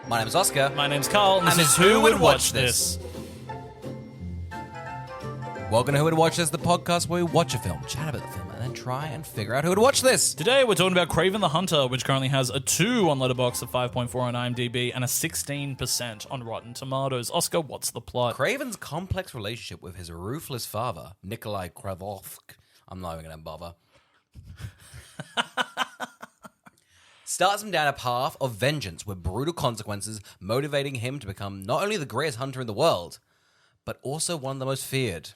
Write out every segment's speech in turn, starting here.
My name's Oscar. My name's Carl, and this And is it's Who Would Watch This? Welcome to Who Would Watch This, the podcast where we watch a film, chat about the film, and then try and figure out who would watch this. Today we're talking about Kraven the Hunter, which currently has a 2 on Letterboxd, a 5.4 on IMDb, and a 16% on Rotten Tomatoes. Oscar, what's the plot? Kraven's complex relationship with his ruthless father, Nikolai Kravovsk, I'm not even going to bother, starts him down a path of vengeance with brutal consequences, motivating him to become not only the greatest hunter in the world, but also one of the most feared.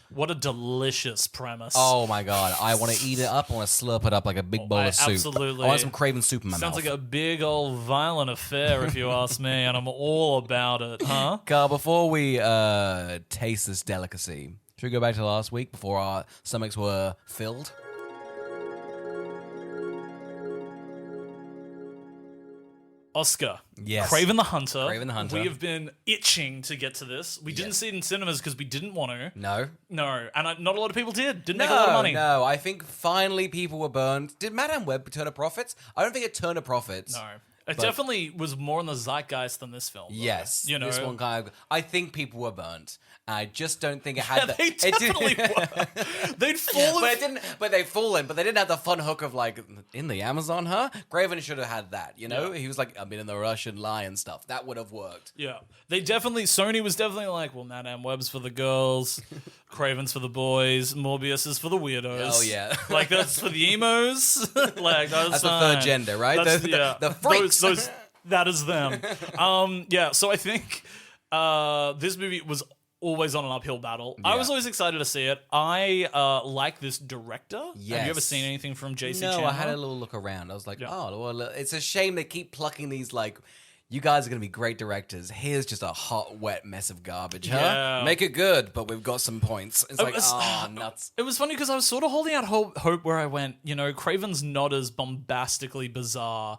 What a delicious premise. Oh my god, I want to eat it up. I want to slurp it up like a big bowl of soup. Absolutely. I want some Kraven soup in my Sounds mouth. like a big old violent affair, if you ask me, and I'm all about it, huh? Carl, before we taste this delicacy, should we go back to last week before our stomachs were filled? Oscar. Yes. Kraven the Hunter. Kraven the Hunter. We have been itching to get to this. We didn't see it in cinemas because we didn't want to. No. No, and not a lot of people did. Didn't make a lot of money. No, I think finally people were burned. Did Madame Web turn a profits? I don't think it turned a profits. No. It definitely was more in the zeitgeist than this film. Though. Yes. You know? This one kind of... I think people were burnt. I just don't think it had They definitely were. They'd fallen. But they've fallen, but they didn't have the fun hook of like, in the Amazon, huh? Kraven should have had that, you know? Yeah. He was like, I've been in the Russian lion stuff. That would have worked. Yeah. Sony was definitely like, well, Madame Web's for the girls, Kraven's for the boys, Morbius is for the weirdos. Oh, yeah. Like, that's for the emos. Like, That's the third gender, right? The freaks. That is them. So I think this movie was always on an uphill battle. I was always excited to see it. I like this director. Yes. Have you ever seen anything from JC No, Chandler? I had a little look around. I was like, oh, well, it's a shame they keep plucking these, like, you guys are going to be great directors. Here's just a hot, wet mess of garbage, huh? Yeah. Make it good, but we've got some points. It's like, nuts. It was funny because I was sort of holding out hope where I went, you know, Kraven's not as bombastically bizarre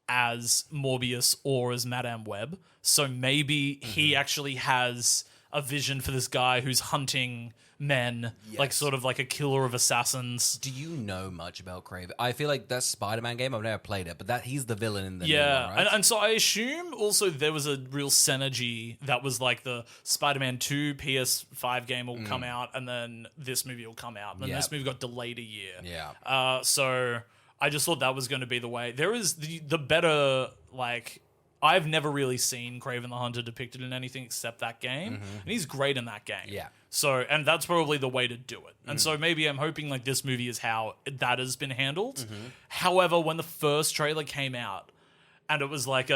as Morbius or as Madame Web. So maybe he actually has a vision for this guy who's hunting men, like sort of like a killer of assassins. Do you know much about Kraven? I feel like that Spider-Man game, I've never played it, but he's the villain in the new one, right? And so I assume also there was a real synergy that was like the Spider-Man 2 PS5 game will come out, and then this movie will come out. And then this movie got delayed a year. Yeah. So I just thought that was going to be the way. There is the better, like... I've never really seen Kraven the Hunter depicted in anything except that game. And he's great in that game. Yeah. So, and that's probably the way to do it. And so maybe I'm hoping like this movie is how that has been handled. However, when the first trailer came out and it was like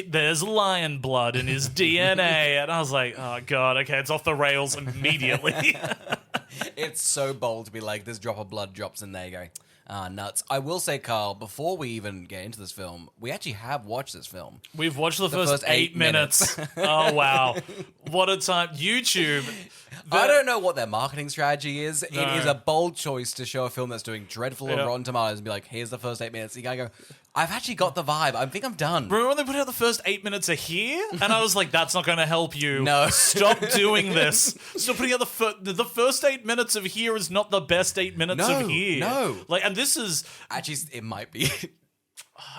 there's lion blood in his DNA, and I was like, oh God, okay, it's off the rails immediately. It's so bold to be like, this drop of blood drops in there, you go, nuts. I will say, Carl, before we even get into this film, we actually have watched this film. We've watched the first 8 minutes. Oh, wow. What a time. YouTube. I don't know what their marketing strategy is. No. It is a bold choice to show a film that's doing dreadful on Rotten Tomatoes and be like, here's the first 8 minutes. You gotta go, I've actually got the vibe. I think I'm done. Remember when they put out the first 8 minutes of Here? And I was like, that's not going to help you. No. Stop doing this. Stop putting out the first 8 minutes of Here is not the best 8 minutes of Here. No. Like, and this is... Actually, it might be.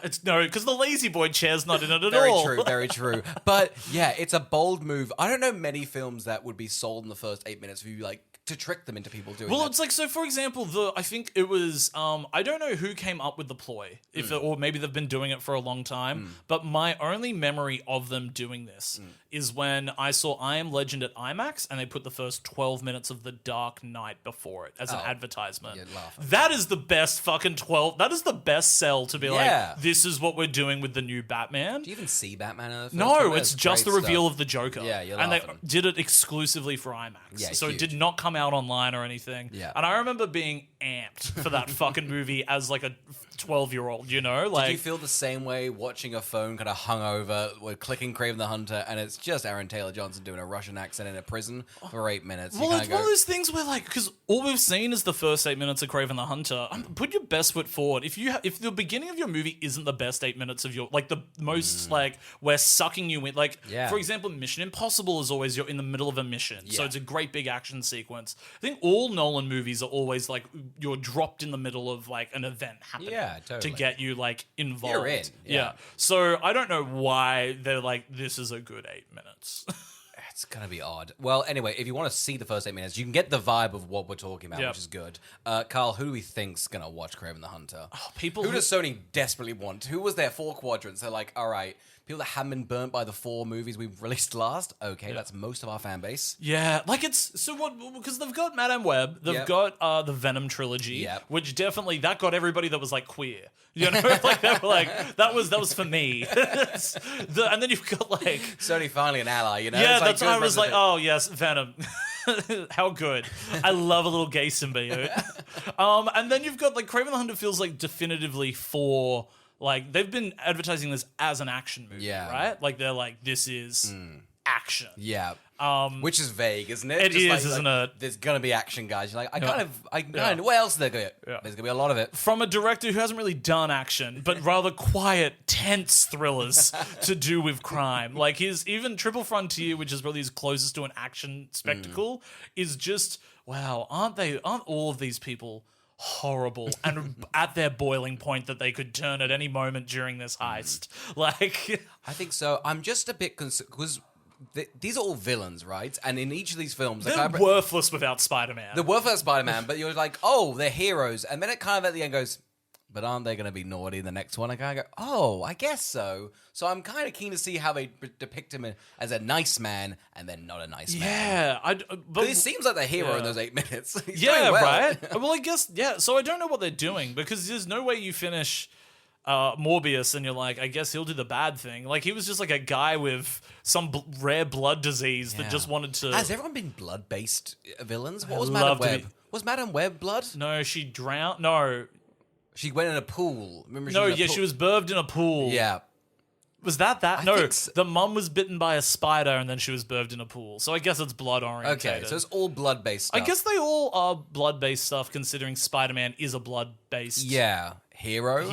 It's no, because the Lazy Boy chair's not in it at Very all. true, very true. But yeah, it's a bold move. I don't know many films that would be sold in the first 8 minutes if you like to trick them into people doing Well, that. it's like, so for example, I think it was, I don't know who came up with the ploy, or maybe they've been doing it for a long time, but my only memory of them doing this is when I saw I Am Legend at IMAX and they put the first 12 minutes of The Dark Knight before it as an advertisement. You'd laugh. That is the best fucking 12, that is the best sell to be Yeah. like, this is what we're doing with the new Batman. Do you even see Batman in the first No, one? it's just the great reveal stuff. of the Joker. Yeah, you're and they laughing. did it exclusively for IMAX. Yeah, so huge. it did not come out online or anything. Yeah. And I remember being amped for that fucking movie as like a 12-year-old, you know? Like, Did you feel the same way watching a phone kind of hungover, we're clicking Kraven the Hunter, and it's just Aaron Taylor Johnson doing a Russian accent in a prison for 8 minutes? well, it's one of those things where, like, because all we've seen is the first 8 minutes of Kraven the Hunter. Put your best foot forward. If the beginning of your movie isn't the best 8 minutes of your, like, the most, like, we're sucking you in. Like, Yeah. for example, Mission Impossible is always you're in the middle of a mission. So Yeah. it's a great big action sequence. consequence. I think all Nolan movies are always like you're dropped in the middle of like an event happening to get you like involved. You're in. Yeah. So I don't know why they're like, this is a good 8 minutes. It's going to be odd. Well, anyway, if you want to see the first 8 minutes, you can get the vibe of what we're talking about, which is good. Carl, who do we think's going to watch Kraven the Hunter? People who does Sony desperately want? Who was their 4 quadrants? They're like, all right, people that haven't been burnt by the 4 movies we've released last. Okay, that's most of our fan base. Yeah, like it's so what because they've got Madame Web, they've got the Venom trilogy, which definitely that got everybody that was like queer. You know, like they were like that was for me. And then you've got like Sony finally an ally, you know? Yeah, that's why I was like, oh yes, Venom. How good. I love a little gay symbiote. And then you've got like Kraven the Hunter feels like definitively for like they've been advertising this as an action movie, right? Like they're like, this is action. Yeah. Which is vague, isn't it? It is, isn't it? There's gonna be action, guys. You're like, I kind of. What else is there gonna be? There's gonna be a lot of it from a director who hasn't really done action, but rather quiet, tense thrillers to do with crime. Like his even Triple Frontier, which is probably his closest to an action spectacle, is just wow. Aren't all of these people horrible and at their boiling point that they could turn at any moment during this heist? Like, I think so. I'm just a bit concerned because these are all villains, right? And in each of these films, they're worthless without Spider-Man. They're worthless without Spider-Man, but you're like, oh, they're heroes. And then it kind of at the end goes, but aren't they going to be naughty in the next one? I kind of go, oh, I guess so. So I'm kind of keen to see how they depict him as a nice man and then not a nice man. Yeah. But it seems like the hero in those 8 minutes. He's yeah, doing well. Right? Well, I guess, yeah. So I don't know what they're doing because there's no way you finish Morbius and you're like, I guess he'll do the bad thing. Like he was just like a guy with some rare blood disease that just wanted to. Has everyone been blood-based villains? What was Madame Web? Was Madame Web blood? No, she drowned. No, she went in a pool. Remember? She was birthed in a pool. Yeah. Was that? No, the mum was bitten by a spider and then she was birthed in a pool. So I guess it's blood oriented. Okay, so it's all blood-based stuff. I guess they all are blood-based stuff considering Spider-Man is a blood-based. Yeah. Hero?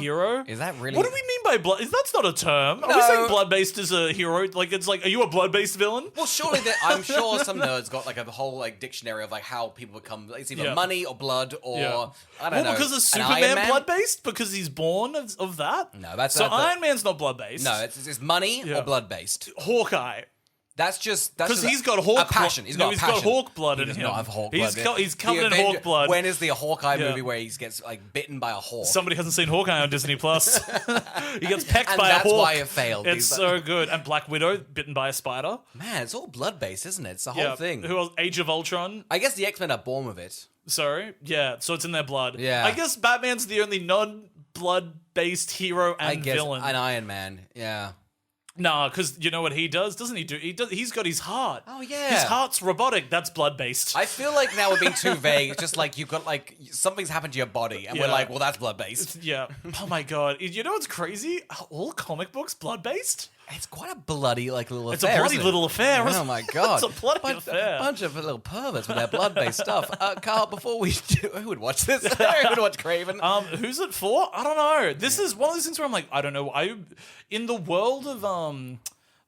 Is that really? What do we mean by blood? That's not a term. Are we saying blood-based is a hero? Like it's like, are you a blood-based villain? Well, surely I'm sure some nerds got like a whole like dictionary of like how people become. It's either money or blood or I don't know. Because is Superman blood-based? Because he's born of that? No, that's so. not Iron Man's not blood-based. No, it's money or blood-based. Hawkeye. That's because he's got hawk passion. He's got hawk blood in him. He does not have hawk blood. He's covered in hawk blood. When is the Hawkeye movie where he gets like bitten by a hawk? Somebody hasn't seen Hawkeye on Disney Plus. He gets pecked by a hawk. That's why it failed. It's so good. And Black Widow bitten by a spider. Man, it's all blood based, isn't it? It's the whole thing. Who else? Age of Ultron. I guess the X-Men are born with it. Sorry, so it's in their blood. Yeah, I guess Batman's the only non-blood based hero and villain. And Iron Man. Yeah. Nah, because you know what he does? Doesn't he do? He's got his heart. Oh, yeah. His heart's robotic. That's blood-based. I feel like now we're being too vague. It's just like you've got like something's happened to your body. And we're like, well, that's blood-based. Yeah. Oh, my God. You know what's crazy? Are all comic books blood-based? It's quite a bloody like little affair. It's a bloody little affair. Oh my God. It's a bloody affair. A bunch of little perverts with their blood-based stuff. Carl, before we do, who would watch this? Who would watch Kraven? Who's it for? I don't know. This is one of those things where I'm like, I don't know. In the world of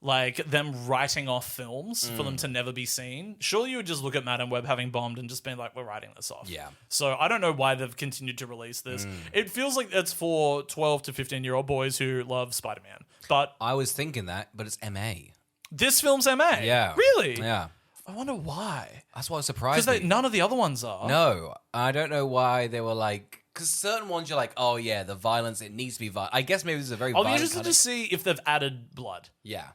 like them writing off films for them to never be seen, surely you would just look at Madame Web having bombed and just being like, we're writing this off. Yeah. So I don't know why they've continued to release this. It feels like it's for 12 to 15-year-old boys who love Spider-Man. But I was thinking that, but it's MA. This film's MA? Yeah. Really? Yeah. I wonder why. That's what surprised me. Because none of the other ones are. No. I don't know why they were like... Because certain ones you're like, oh yeah, the violence, it needs to be violent. I guess maybe this is a very violent... I'll be interested to see if they've added blood. Yeah.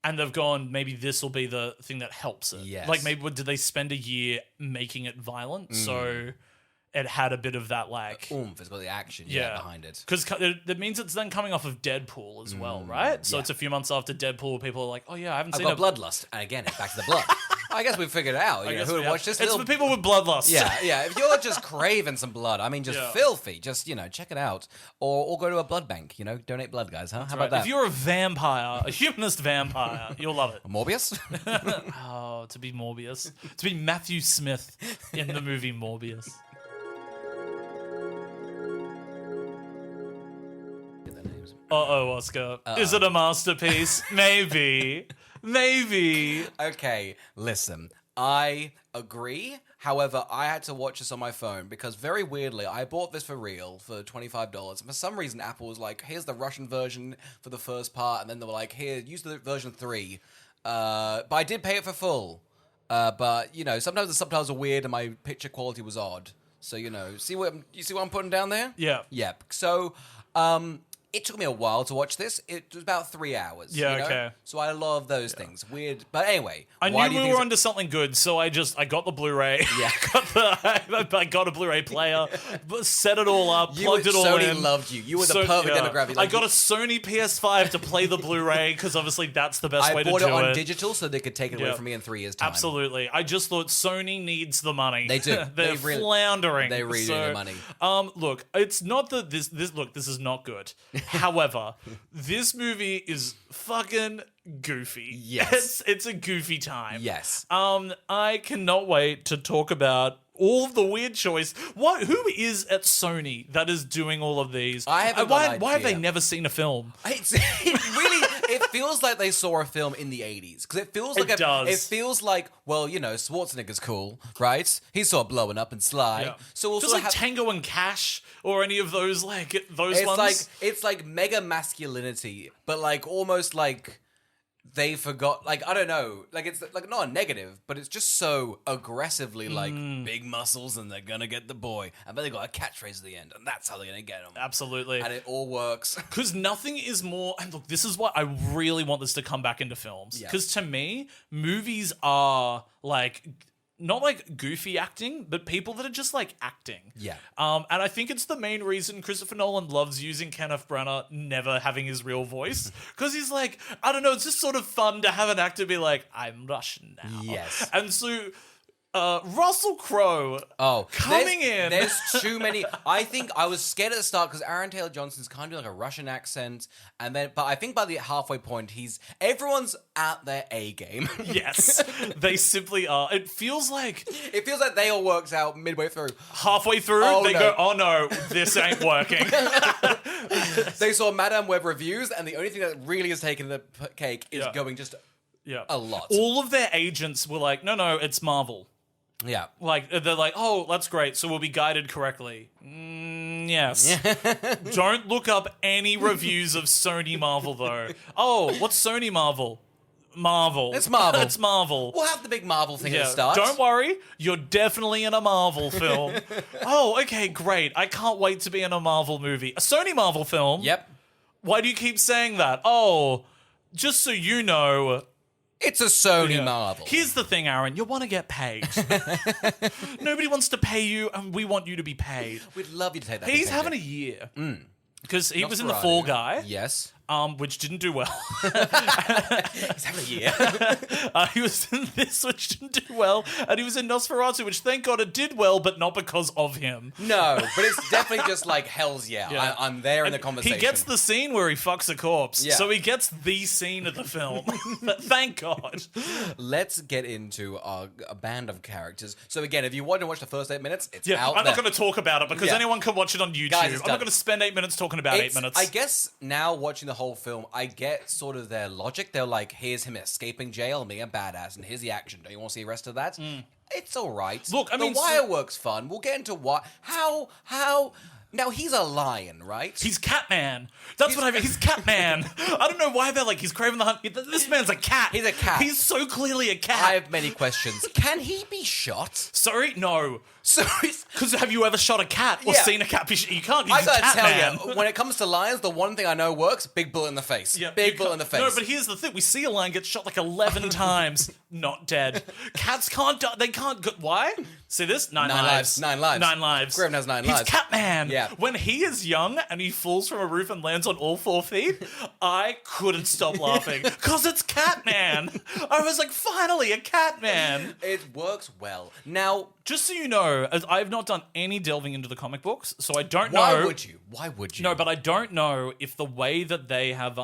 And they've gone, maybe this will be the thing that helps it. Yes. Like maybe did they spend a year making it violent? So it had a bit of that like... oomph, it's got the action behind it. Because that means it's then coming off of Deadpool as well, right? So it's a few months after Deadpool, people are like, oh yeah, I haven't seen I've got Bloodlust. And again, it's back to the blood. I guess we've figured it out. You know, who would watch this? It's for people with bloodlust. Yeah. If you're just craving some blood, I mean, just filthy, just, check it out. Or go to a blood bank, donate blood, guys, huh? How about that? If you're a vampire, a humanist vampire, you'll love it. Morbius? Oh, to be Morbius. To be Matthew Smith in the movie Morbius. Uh-oh, Oscar. Is it a masterpiece? Maybe. Okay, listen. I agree. However, I had to watch this on my phone because very weirdly, I bought this for real for $25. And for some reason, Apple was like, here's the Russian version for the first part. And then they were like, here, use the version 3. But I did pay it for full. But, you know, sometimes the subtitles are weird and my picture quality was odd. So, you know, you see what I'm putting down there? Yeah. Yep. So, it took me a while to watch this. It was about 3 hours. Yeah, you know? okay. So I love those things. Weird. But anyway. I knew we were onto something good, so I got the Blu-ray. Yeah. I got a Blu-ray player, set it all up, plugged it all in. Sony loved you. You were the perfect demographic. I got a Sony PS5 to play the Blu-ray, because obviously that's the best way to do it. I bought it on digital so they could take it away from me in 3 years' time. Absolutely. I just thought Sony needs the money. They do. They're floundering. They really need the money. Look, it's not that this is not good. However, this movie is fucking goofy. Yes. It's a goofy time. Yes. I cannot wait to talk about all of the weird choice. Who is at Sony that is doing all of these? I haven't why have they never seen a film? It feels like they saw a film in the 80s because it feels like it feels like, well, you know, Schwarzenegger's cool, right? He's sort of blowing up and sly. Yeah. So we'll just sort like of Tango and Cash or any of those ones. It's like mega masculinity, but like almost like they forgot, like, I don't know, like it's like not a negative, but it's just so aggressively like big muscles and they're gonna get the boy, and then they got a catchphrase at the end, and that's how they're gonna get him. Absolutely. And it all works. Because nothing is more, and look, this is why I really want this to come back into films. Because to me, movies are like, not like goofy acting, but people that are just like acting. Yeah. And I think it's the main reason Christopher Nolan loves using Kenneth Branagh never having his real voice. Because he's like, I don't know, it's just sort of fun to have an actor be like, I'm Russian now. Yes. And so Russell Crowe coming in. There's too many. I think I was scared at the start because Aaron Taylor Johnson's kind of doing like a Russian accent, but I think by the halfway point, everyone's at their A game. Yes, they simply are. It feels like they all worked out midway through. Halfway through, go, oh no, this ain't working. They saw Madame Web reviews, and the only thing that really has taken the cake is going just a lot. All of their agents were like, no, it's Marvel. Yeah. Like, they're like, oh, that's great, so we'll be guided correctly. Yes. Don't look up any reviews of Sony Marvel, though. Oh, what's Sony Marvel? Marvel. It's Marvel. It's Marvel. We'll have the big Marvel thing at the start. Don't worry, you're definitely in a Marvel film. Oh, okay, great. I can't wait to be in a Marvel movie. A Sony Marvel film? Yep. Why do you keep saying that? Oh, just so you know... It's a Sony Marvel. Here's the thing, Aaron. You want to get paid. Nobody wants to pay you, and we want you to be paid. We'd love you to take that. He's having a year. Because he was in The Fall Guy. Yes. Which didn't do well. He's having a year. He was in this, which didn't do well. And he was in Nosferatu, which thank God it did well, but not because of him. No, but it's definitely just like, hell's yeah. I'm there in the conversation. He gets the scene where he fucks a corpse. Yeah. So he gets the scene of the film. Thank God. Let's get into a band of characters. So again, if you want to watch the first 8 minutes, it's out I'm there. not going to talk about it because anyone can watch it on YouTube. Guys, I'm not going to spend 8 minutes talking about 8 minutes. I guess now watching the whole film, I get sort of their logic. They're like, here's him escaping jail and being a badass, and here's the action. Don't you want to see the rest of that? It's all right. Look, I mean, the wire work's fun. We'll get into how. Now, he's a lion, right? He's Catman. That's what I mean. He's Catman. I don't know why they're like, he's Kraven the Hunter. This man's a cat. He's a cat. He's so clearly a cat. I have many questions. Can he be shot? Sorry? No. So because have you ever shot a cat or seen a cat be shot? You can't. I gotta tell you, when it comes to lions, the one thing I know works: big bullet in the face. Yeah, big bullet in the face. No, but here's the thing: we see a lion get shot like 11 times, not dead. Cats can't die. They can't. Why? See this? Nine lives. 9 lives. 9 lives. Kraven has 9 lives. He's Catman. Yeah. When he is young and he falls from a roof and lands on all 4 feet, I couldn't stop laughing because it's Catman. I was like, finally, a Catman. It works well. Now, just so you know, as I've not done any delving into the comic books, so I don't know. Why would you? No, but I don't know if the way that they have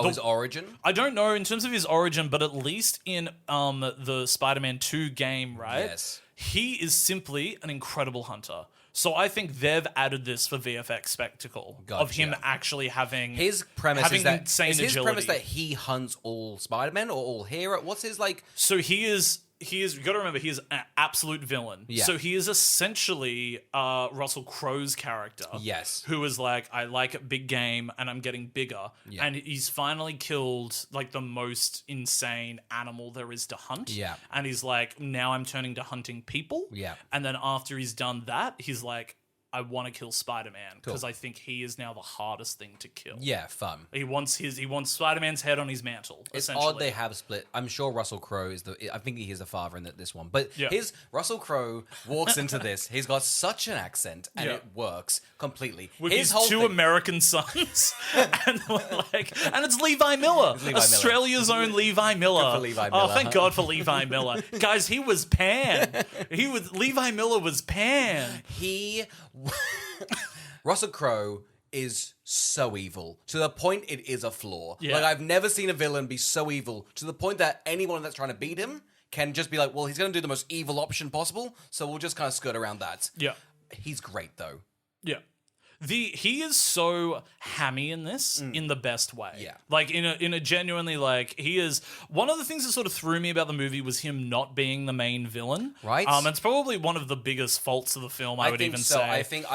his origin? I don't know in terms of his origin, but at least in the Spider-Man 2 game, right? Yes. He is simply an incredible hunter. So I think they've added this for VFX spectacle of him actually having his premise insane is his agility. premise that he hunts all Spider-Man or all hero. What's his like? So he is you got to remember, he is an absolute villain. Yeah. So he is essentially Russell Crowe's character. Yes. Who is like, I like big game and I'm getting bigger. Yeah. And he's finally killed like the most insane animal there is to hunt. Yeah. And he's like, now I'm turning to hunting people. Yeah. And then after he's done that, he's like, I want to kill Spider-Man because Cool. I think he is now the hardest thing to kill. Yeah, fun. He wants Spider-Man's head on his mantle. It's essentially. odd they have split. I'm sure Russell Crowe is I think he is the father in this one. But Yeah. Russell Crowe walks into this. He's got such an accent, and Yeah. it works completely. With his his whole two thing- American sons, and it's Levi Miller, Levi Miller. Australia's own Levi Miller. for Levi Oh, Miller. thank God for Levi Miller, guys. He was Pan. Levi Miller was Pan. Russell Crowe is so evil to the point it is a flaw. Yeah. Like, I've never seen a villain be so evil to the point that anyone that's trying to beat him can just be like, well, he's going to do the most evil option possible, so we'll just kind of skirt around that. Yeah, He's great, though. yeah. He is so hammy in this in the best way. Yeah. Like in a genuinely, like, he is one of the things that sort of threw me about the movie was him not being the main villain. Right. It's probably one of the biggest faults of the film, I would think even so. say. I think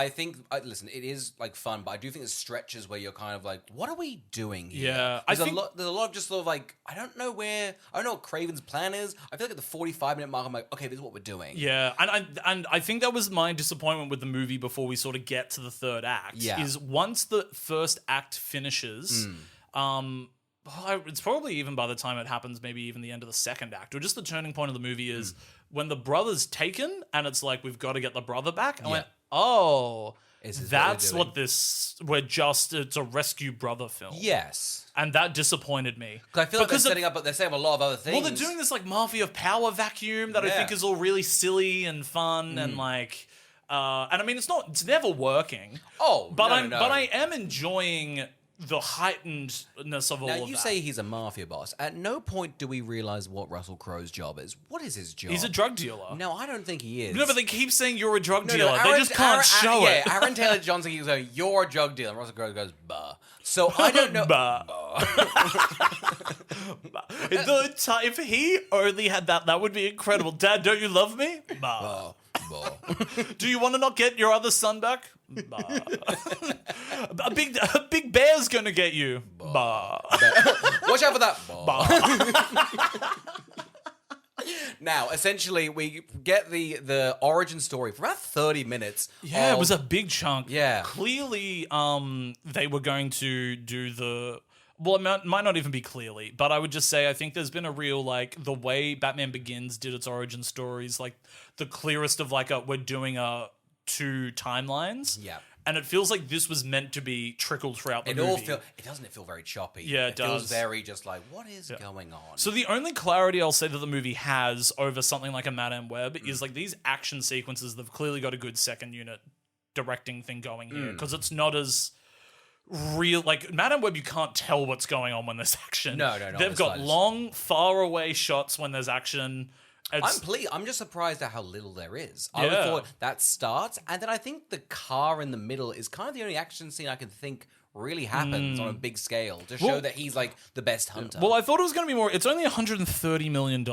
listen, it is like fun, but I do think there's stretches where you're kind of like, what are we doing here? Yeah, There's a lot of just sort of like, I don't know what Kraven's plan is. I feel like at the 45-minute mark, I'm like, okay, this is what we're doing. Yeah, and I think that was my disappointment with the movie before we sort of get to the third act. Yeah. Is once the first act finishes, it's probably even by the time it happens, maybe even the end of the second act, or just the turning point of the movie is when the brother's taken, and it's like, we've got to get the brother back. I went, oh, Is this that's what what it's a rescue brother film. Yes. And that disappointed me. Because I feel like they're Because setting up a lot of other things. well, they're doing this like mafia power vacuum that I Yeah. think is all really silly and fun and like, and I mean it's never working. Oh, but no. but I am enjoying the heightenedness of all Now, of you that. say he's a mafia boss. At no point do we realize what Russell Crowe's job is. What is his job? He's a drug dealer. No, I don't think he is. No, but they keep saying you're a drug No, dealer. They just can't show it. Yeah, Aaron Taylor Johnson keeps going, you're a drug dealer. And Russell Crowe goes, bah. So I don't know. Bah. If he only had that would be incredible. Dad, don't you love me? Bah. Bah. Do you want to not get your other son back? Bah. a big bear's gonna get you. Bah. Watch out for that. Bah. Bah. Now, essentially, we get the origin story for about 30 minutes. Yeah, it was a big chunk. Yeah. Clearly, they were going to do the... Well, it might not even be clearly, but I would just say I think there's been a real, like, the way Batman Begins did its origin stories, like, the clearest of, like, we're doing two timelines. Yeah. And it feels like this was meant to be trickled throughout the It movie. doesn't feel very choppy. Yeah, it feels does. very just like, what is going on? So the only clarity I'll say that the movie has over something like a Madame Web is like these action sequences. They've clearly got a good second unit directing thing going here because it's not as real. Like Madame Web, you can't tell what's going on when there's action. No, They've got long, far away shots when there's action. I'm just surprised at how little there is. I Yeah. thought that starts, and then I think the car in the middle is kind of the only action scene I can think really happens on a big scale to show that he's like the best hunter. Well, I thought it was going to be more. It's only $130 million,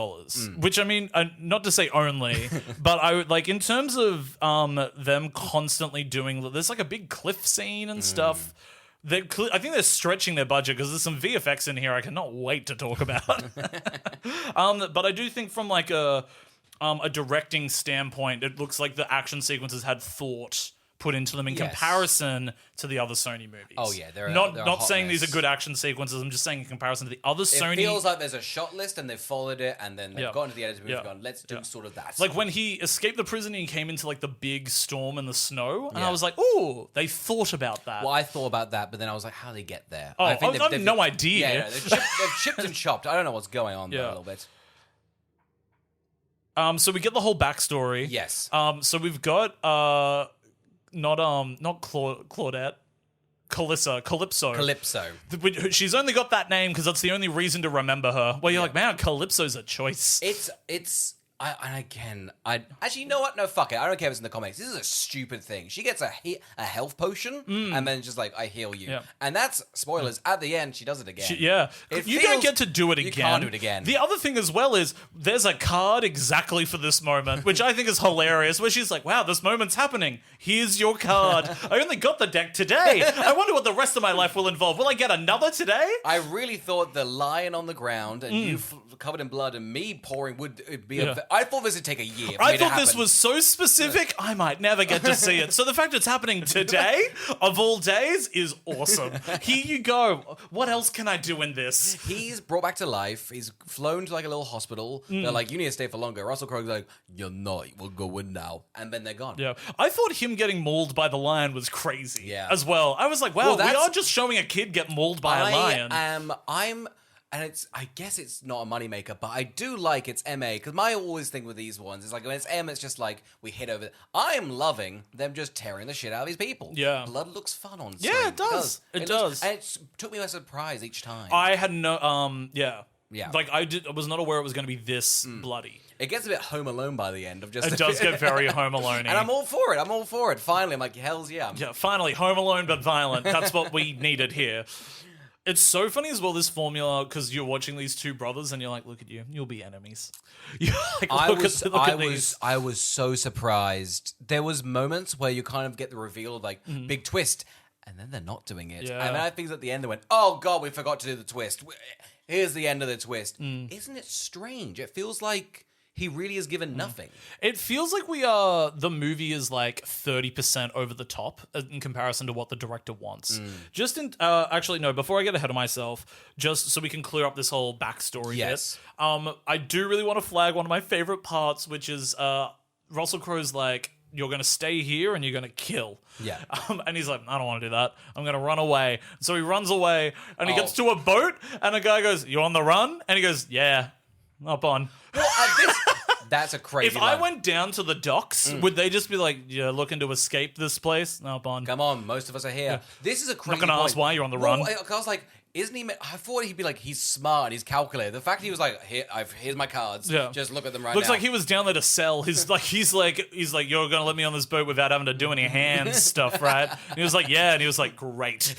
which I mean, not to say only, but I would like in terms of them constantly doing. There's like a big cliff scene and stuff. I think they're stretching their budget because there's some VFX in here I cannot wait to talk about. But I do think from like a directing standpoint, it looks like the action sequences had thought put into them in comparison to the other Sony movies. Oh, yeah, they're a not hot saying mess. these are good action sequences. I'm just saying in comparison to the other it Sony. feels like there's a shot list and they've followed it, and then they've Yeah. gone to the editor's booth Yeah. and gone, let's do sort of that. Like when he escaped the prison and he came into like the big storm in the snow, and Yeah. I was like, "Ooh, they thought about that." Well, I thought about that, but then I was like, how do they get there? Oh, I think I have no idea. Yeah, they've chipped and chopped. I don't know what's going on there a little bit. So we get the whole backstory. Yes. So we've got not Claudette, Calypso. Calypso. She's only got that name because that's the only reason to remember her. Well, you're like, man, Calypso's a choice. It's Actually, you know what? No, fuck it. I don't care if it's in the comics. This is a stupid thing. She gets a health potion, and then just like, I heal you. Yeah. And that's, spoilers, at the end, she does it again. You don't get to do it again. You can't do it again. The other thing as well is there's a card exactly for this moment, which I think is hilarious, where she's like, wow, this moment's happening. Here's your card. I only got the deck today. I wonder what the rest of my life will involve. Will I get another today? I really thought the lion on the ground and you covered in blood and me pouring would be I thought this would take a year. I thought this was so specific, I might never get to see it. So the fact it's happening today, of all days, is awesome. Here you go. What else can I do in this? He's brought back to life. He's flown to like a little hospital. They're like, you need to stay for longer. Russell Crowe's like, you're not. We'll go in now. And then they're gone. Yeah. I thought him getting mauled by the lion was crazy as well. I was like, wow, Well, we that's- are just showing a kid get mauled by a lion. And I guess it's not a moneymaker, but I do like it's MA, because my always thing with these ones is like, when it's M, it's just like, we hit over. I am loving them just tearing the shit out of these people. Yeah. Blood looks fun on screen. Yeah, it does. It does. And it took me by surprise each time. I had no, yeah. Yeah. I was not aware it was going to be this bloody. It gets a bit Home Alone by the end of just. It does get very Home Alone-y. And I'm all for it. Finally, I'm like, hell's yeah. Yeah, finally, Home Alone but violent. That's what we needed here. It's so funny as well, this formula, because you're watching these two brothers and you're like, look at you, you'll be enemies. You're like, I was so surprised. There was moments where you kind of get the reveal of like, big twist, and then they're not doing it. Yeah. And then I think at the end they went, oh god, we forgot to do the twist. Here's the end of the twist. Isn't it strange? It feels like he really is given nothing. It feels like the movie is like 30% over the top in comparison to what the director wants. Actually, no, before I get ahead of myself, just so we can clear up this whole backstory bit, I do really want to flag one of my favorite parts, which is Russell Crowe's like, you're going to stay here and you're going to kill. Yeah. And he's like, I don't want to do that. I'm going to run away. So he runs away and he gets to a boat and a guy goes, you on the run? And he goes, yeah, up on. Well, that's a crazy If I went down to the docks, would they just be like, you're looking to escape this place? Up on. Come on, most of us are here. Yeah. This is a crazy I'm not going to ask why you're on the run. I was like, isn't he? I thought he'd be like, he's smart and he's calculated. The fact he was like, here's my cards. Yeah. Just look at them right Looks now. like he was down there to sell. He's like, you're gonna let me on this boat without having to do any hand stuff, right? And he was like, yeah, and he was like, great.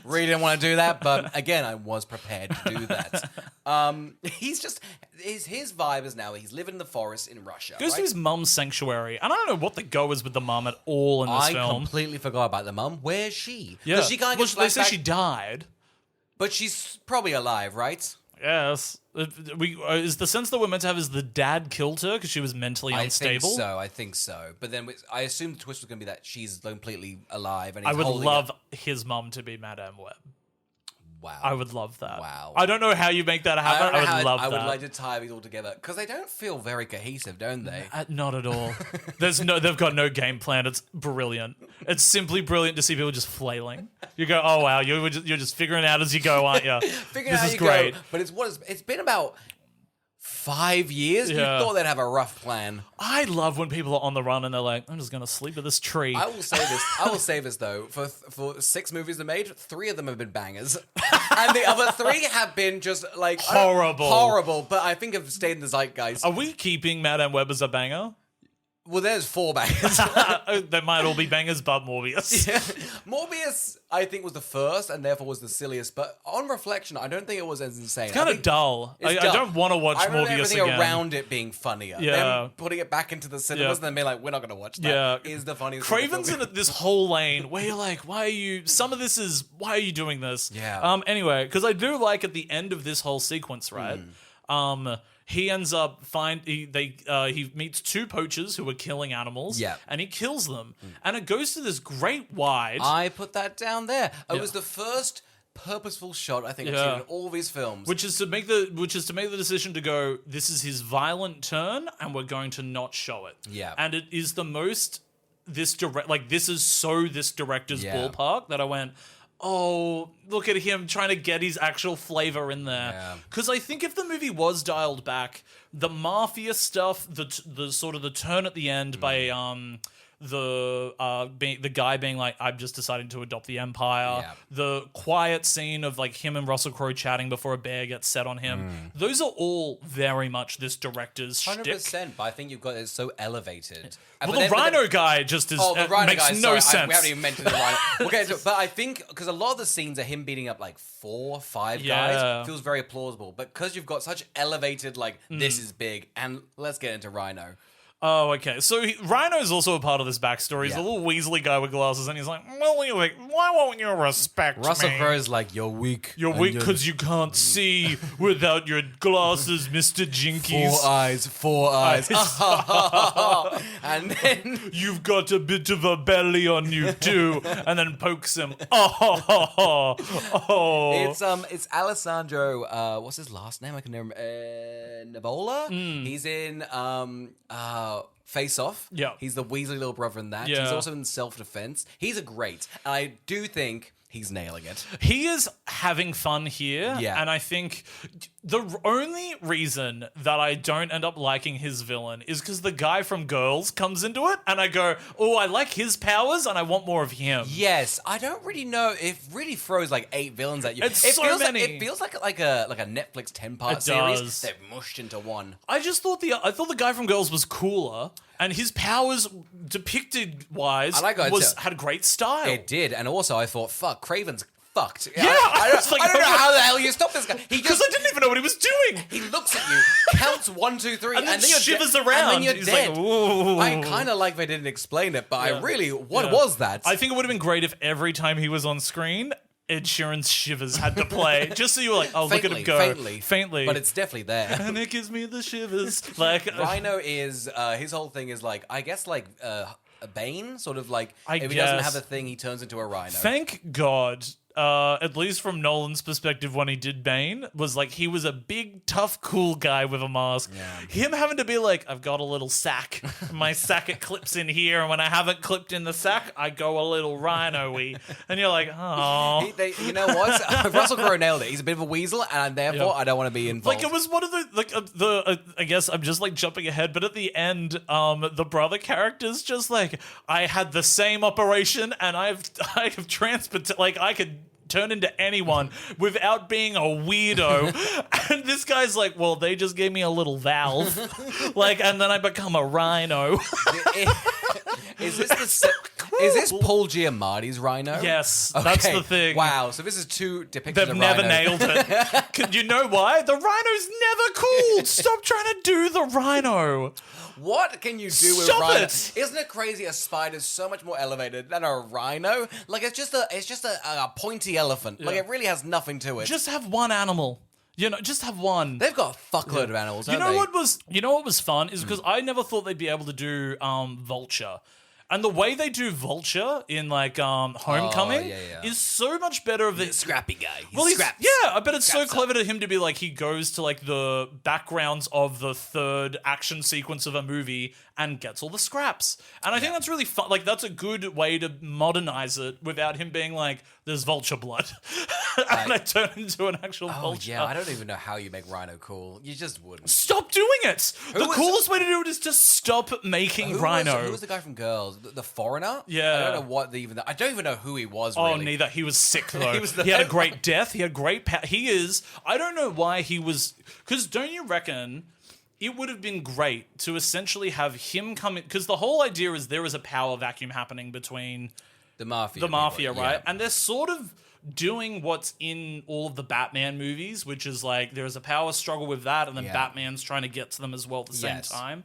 Really didn't want to do that, but again, I was prepared to do that. He's just his vibe is now he's living in the forest in Russia. Goes to his mum's sanctuary, and I don't know what the go is with the mum at all in this film. I completely forgot about the mum. Where's she? Yeah, she can't get they say she died. But she's probably alive, right? Yes. Is the sense that we're meant to have is the dad killed her because she was mentally unstable? I think so. But then I assume the twist was going to be that she's completely alive. And I would love his mum to be Madame Web. Wow. I would love that. Wow. I don't know how you make that happen. I would love that. I would like to tie these all together because they don't feel very cohesive, don't they? Not at all. They've got no game plan. It's brilliant. It's simply brilliant to see people just flailing. You go, oh wow, you're just figuring it out as you go, aren't you? Figuring out how you great. Go. But it's been about 5 years. Yeah. You thought they'd have a rough plan. I love when people are on the run and they're like, I'm just gonna sleep at this tree. I will say this though. For 6 movies they made, 3 of them have been bangers, and the other 3 have been just like horrible. But I think have stayed in the zeitgeist. Are we keeping Madame Web as a banger? Well, there's 4 bangers. They might all be bangers, but Morbius. Yeah. Morbius, I think, was the first and therefore was the silliest. But on reflection, I don't think it was as insane. It's kind of dull. I don't want to watch Morbius again. Everything around it being funnier. Yeah. Them putting it back into the cinemas and then being like, we're not going to watch that. Yeah. Is the funniest Craven's in this whole lane where you're like, why are you doing this? Yeah. Anyway, because I do like at the end of this whole sequence, right? He ends up he meets 2 poachers who are killing animals. Yeah. And he kills them. And it goes to this great wide. I put that down there. It was the first purposeful shot I think I've seen in all these films. Which is to make the decision to go, this is his violent turn and we're going to not show it. Yeah. And it is the most this is so this director's ballpark that I went, oh, look at him trying to get his actual flavor in there. Because I think if the movie was dialed back, the mafia stuff, the sort of the turn at the end by the guy being like, I'm just deciding to adopt the Empire. Yeah. The quiet scene of like him and Russell Crowe chatting before a bear gets set on him. Those are all very much this director's shtick. 100%, but I think you've got it so elevated. Well, the Rhino guy just is the Rhino makes guy, no sorry, sense. we haven't even mentioned the Rhino. Okay, but I think because a lot of the scenes are him beating up like 4, 5 guys feels very plausible. But because you've got such elevated, like, this is big, and let's get into Rhino. Oh, okay. So Rhino's also a part of this backstory. He's Yeah. a little Weasley guy with glasses, and he's like, well, why won't you respect Russell me? Crowe's like, you're weak. You're and weak because you can't see without your glasses, Mr. Jinkies. 4 eyes. And then You've got a bit of a belly on you too, and then pokes him. Oh. it's Alessandro. What's his last name? I can remember. Nivola. He's in Face Off. Yeah. He's the Weasley little brother in that. Yeah. He's also in Self Defense. He's a great. And I do think he's nailing it. He is having fun here, Yeah. and I think the only reason that I don't end up liking his villain is because the guy from Girls comes into it, and I go, oh, I like his powers, and I want more of him. Yes, I don't really know. It really throws like 8 villains at you. It's it so feels many. Like, it feels like a Netflix 10-part It series does. they've mushed into one. I thought the guy from Girls was cooler, and his powers depicted wise I like it too. had great style. It did, and also I thought, fuck, Craven's fucked. Yeah, I I was like, don't know how the hell you stop this guy. He Because just I didn't even know what he was doing. he looks at you, counts 1, 2, 3, And then you're shivers dead, around. and then you're He's dead. like, "Ooh." I kind of like they didn't explain it, but I really, what Yeah. was that? I think it would have been great if every time he was on screen, Ed Sheeran's shivers had to play, just so you were like, oh, look at him go. Faintly. but it's definitely there. And it gives me the shivers. Like, Rhino is his whole thing is like, I guess like a Bane, sort of like I if he doesn't guess. have a thing, he turns into a rhino. thank God, at least from Nolan's perspective when he did Bane, was like he was a big, tough, cool guy with a mask. Yeah. Him having to be like, I've got a little sack. My sack, it clips in here, and when I haven't clipped in the sack, I go a little rhino-y. And you're like, oh. You know what? Russell Crowe nailed it. He's a bit of a weasel, and therefore I don't want to be involved. Like it was one of the I guess I'm just like jumping ahead, but at the end, the brother character's just like, I had the same operation and I have transport, like I could turn into anyone without being a weirdo. And this guy's like, well, they just gave me a little valve, like, and then I become a rhino. Is this Paul Giamatti's Rhino? Yes, that's the thing. Wow, so this is 2 depictions They've of never rhinos. nailed it. You know why? The rhino's never cool. Stop trying to do the rhino. What can you do with Stop rhino? it! Isn't it crazy? A spider's so much more elevated than a rhino. Like it's just a pointy elephant. Like it really has nothing to it. Just have one animal. You know, just have one. They've got a fuckload of animals. You Don't know they? what was fun is because I never thought they'd be able to do Vulture. And the way they do Vulture in like Homecoming yeah. is so much better of it. Scrappy guy. Well, scraps. yeah, I bet it's so Scraps clever to him to be like, he goes to like the backgrounds of the third action sequence of a movie and gets all the scraps. And I think that's really fun. Like, that's a good way to modernize it without him being like, there's vulture blood. And I turn into an actual vulture. Yeah, I don't even know how you make Rhino cool. You just wouldn't. Stop doing it! The was- coolest way to do it is to stop making Rhino. Who was the guy from Girls? The foreigner? Yeah. I don't know what I don't even know who he was. Oh, really. neither. He was sick though. He He had a great death. He had great. He is. I don't know why he was. Because don't you reckon it would have been great to essentially have him come in? Because the whole idea is there is a power vacuum happening between The mafia. the mafia, people, right? yeah. And they're sort of doing what's in all of the Batman movies, which is like there's a power struggle with that, and then Yeah. Batman's trying to get to them as well at the same Yes. time.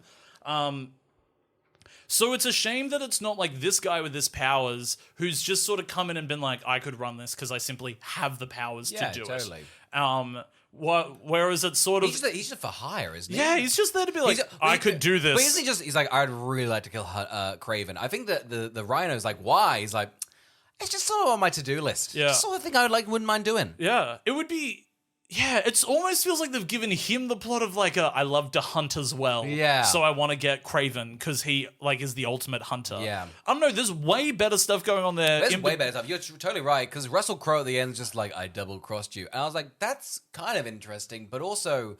So it's a shame that it's not like this guy with his powers who's just sort of come in and been like, I could run this because I simply have the powers Yeah, to do totally. it. Whereas it's sort of... He's just for hire, isn't he? yeah, he's just there to be like, I could do this. But isn't he just? He's like, I'd really like to kill Kraven. I think that the Rhino's like, why? He's like, it's just sort of on my to-do list. Yeah. Just sort of thing I wouldn't mind doing. Yeah, it would be... Yeah, it almost feels like they've given him the plot of like I love to hunt as well. Yeah. So I want to get Kraven because he like is the ultimate hunter. Yeah. I don't know. There's way better stuff going on there. There's way better stuff. You're totally right, because Russell Crowe at the end is just like, I double-crossed you. And I was like, that's kind of interesting, but also,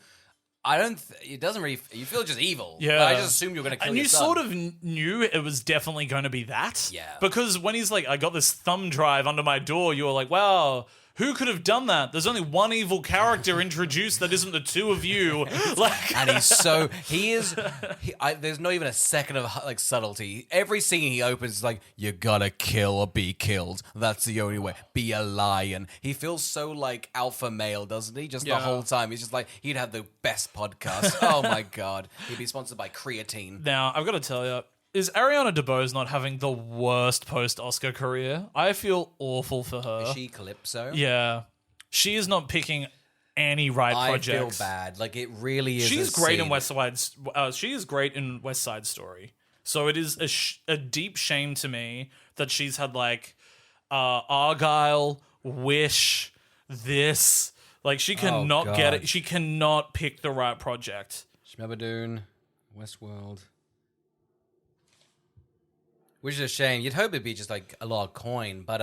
I don't. It doesn't really. You feel just evil. Yeah. I just assumed you were going to kill And your you son. sort of knew it was definitely going to be that. Yeah. Because when he's like, I got this thumb drive under my door, you were like, wow, who could have done that? There's only one evil character introduced that isn't the two of you. Like, And there's not even a second of like subtlety. Every scene he opens is like, you gotta kill or be killed. That's the only way. Be a lion. He feels so like alpha male, doesn't he? Just the whole time. He's just like, he'd have the best podcast. Oh my God. He'd be sponsored by creatine. now, I've got to tell you, is Ariana DeBose not having the worst post-Oscar career? I feel awful for her. Is she Calypso? Yeah. She is not picking any right I projects. feel bad. Like it really is. She's a great in scene. West Side. She is great in West Side Story. So it is a deep shame to me that she's had like Argyle, Wish, this. Like she cannot get God. it. She cannot pick the right project. Schmebadoon, Westworld. Which is a shame. You'd hope it'd be just like a lot of coin, but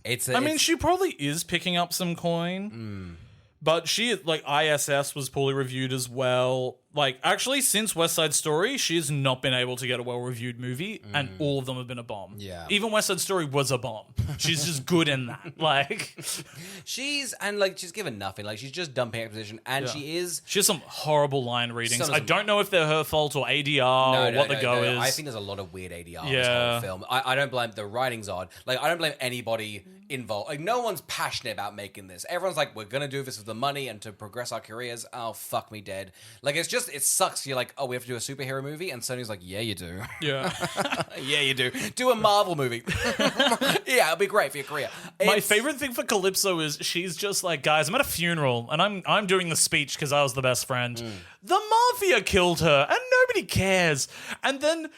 it's. I mean, she probably is picking up some coin. But she, like, ISS was poorly reviewed as well. Like, actually, since West Side Story, she has not been able to get a well-reviewed movie, and all of them have been a bomb. Yeah. Even West Side Story was a bomb. She's just good in that. Like, she's given nothing. Like she's just dumping exposition, and she is. she has some horrible line readings. Some- I don't know if they're her fault or ADR or what the go is. I think there's a lot of weird ADR in this Yeah. whole film. I don't blame the writing's odd. Like I don't blame anybody involved. Like no one's passionate about making this. Everyone's like, we're gonna do this for the money and to progress our careers. Oh fuck me dead. Like it sucks. You're like, oh, we have to do a superhero movie, and Sony's like, yeah, you do. Yeah. Yeah, you do. Do a Marvel movie. Yeah, it'll be great for your career. My favorite thing for Calypso is she's just like, guys, I'm at a funeral and I'm doing the speech because I was the best friend. The mafia killed her and nobody cares. And then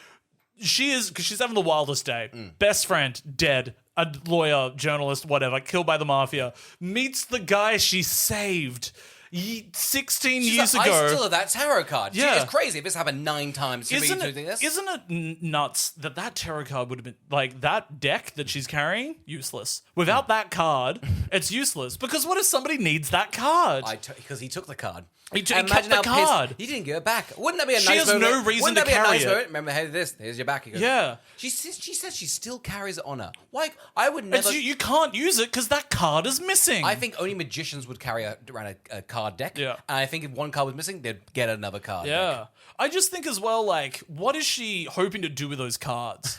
because she's having the wildest day. Best friend, dead. A lawyer, journalist, whatever, killed by the mafia. Meets the guy she saved 16 She's years like, ago. I still have that tarot card. Yeah. It's crazy. If this happened 9 times, Isn't doing this? it nuts that tarot card would have been like that deck that she's carrying? Useless. Without that card, it's useless. Because what if somebody needs that card? Because he took the card. He kept Imagine the how card. He didn't give it back. Wouldn't that be a She nice has moment? no reason Wouldn't to that be carry a nice it. moment? Remember, hey, here's your back. He goes, Yeah. She says she still carries it on her. Like, I would never. You can't use it because that card is missing. I think only magicians would carry around a card deck. Yeah. And I think if one card was missing, they'd get another card. Yeah. deck. I just think as well, like, what is she hoping to do with those cards?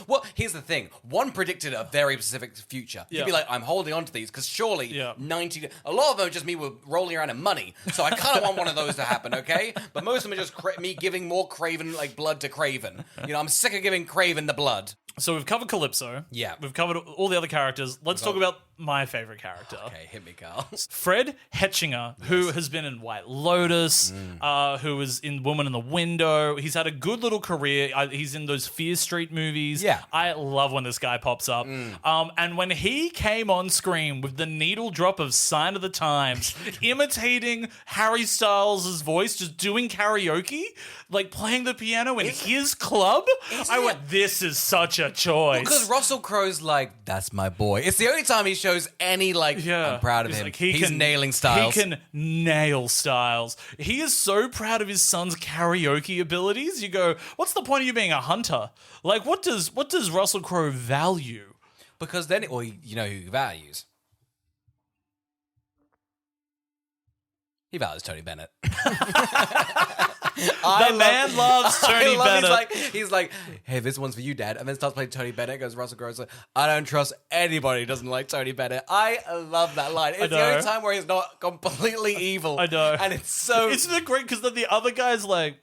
Well, here's the thing. One predicted a very specific future. You'd Yeah. be like, I'm holding on to these because surely Yeah. 90... A lot of them are just me rolling around in money. So I kind of want one of those to happen, okay? But most of them are just me giving more Kraven, like, blood to Kraven. You know, I'm sick of giving Kraven the blood. So we've covered Calypso. Yeah. We've covered all the other characters. Let's talk about my favorite character. Okay, hit me, Carl. Fred Hetchinger, who has been in White Lotus, who was in Woman in the Window. He's had a good little career. He's in those Fear Street movies. Yeah. I love when this guy pops up. And when he came on screen with the needle drop of Sign of the Times, imitating Harry Styles' voice, just doing karaoke, like playing the piano in his club, I went, this is such a choice. Because Russell Crowe's like, that's my boy. It's the only time he shows any, like, I'm proud of him. Like, He's nailing Styles. He can nail Styles. He is so proud of his son's karaoke abilities. You go, what's the point of you being a hunter? Like, what does Russell Crowe value? Because then, you know who he values. He values Tony Bennett. The man loves Tony Bennett. He's like, hey, this one's for you, Dad. And then starts playing Tony Bennett. Goes Russell Crowe's like, I don't trust anybody who doesn't like Tony Bennett. I love that line. It's the only time where he's not completely evil. I know. And it's so... Isn't it great? Because then the other guy's like,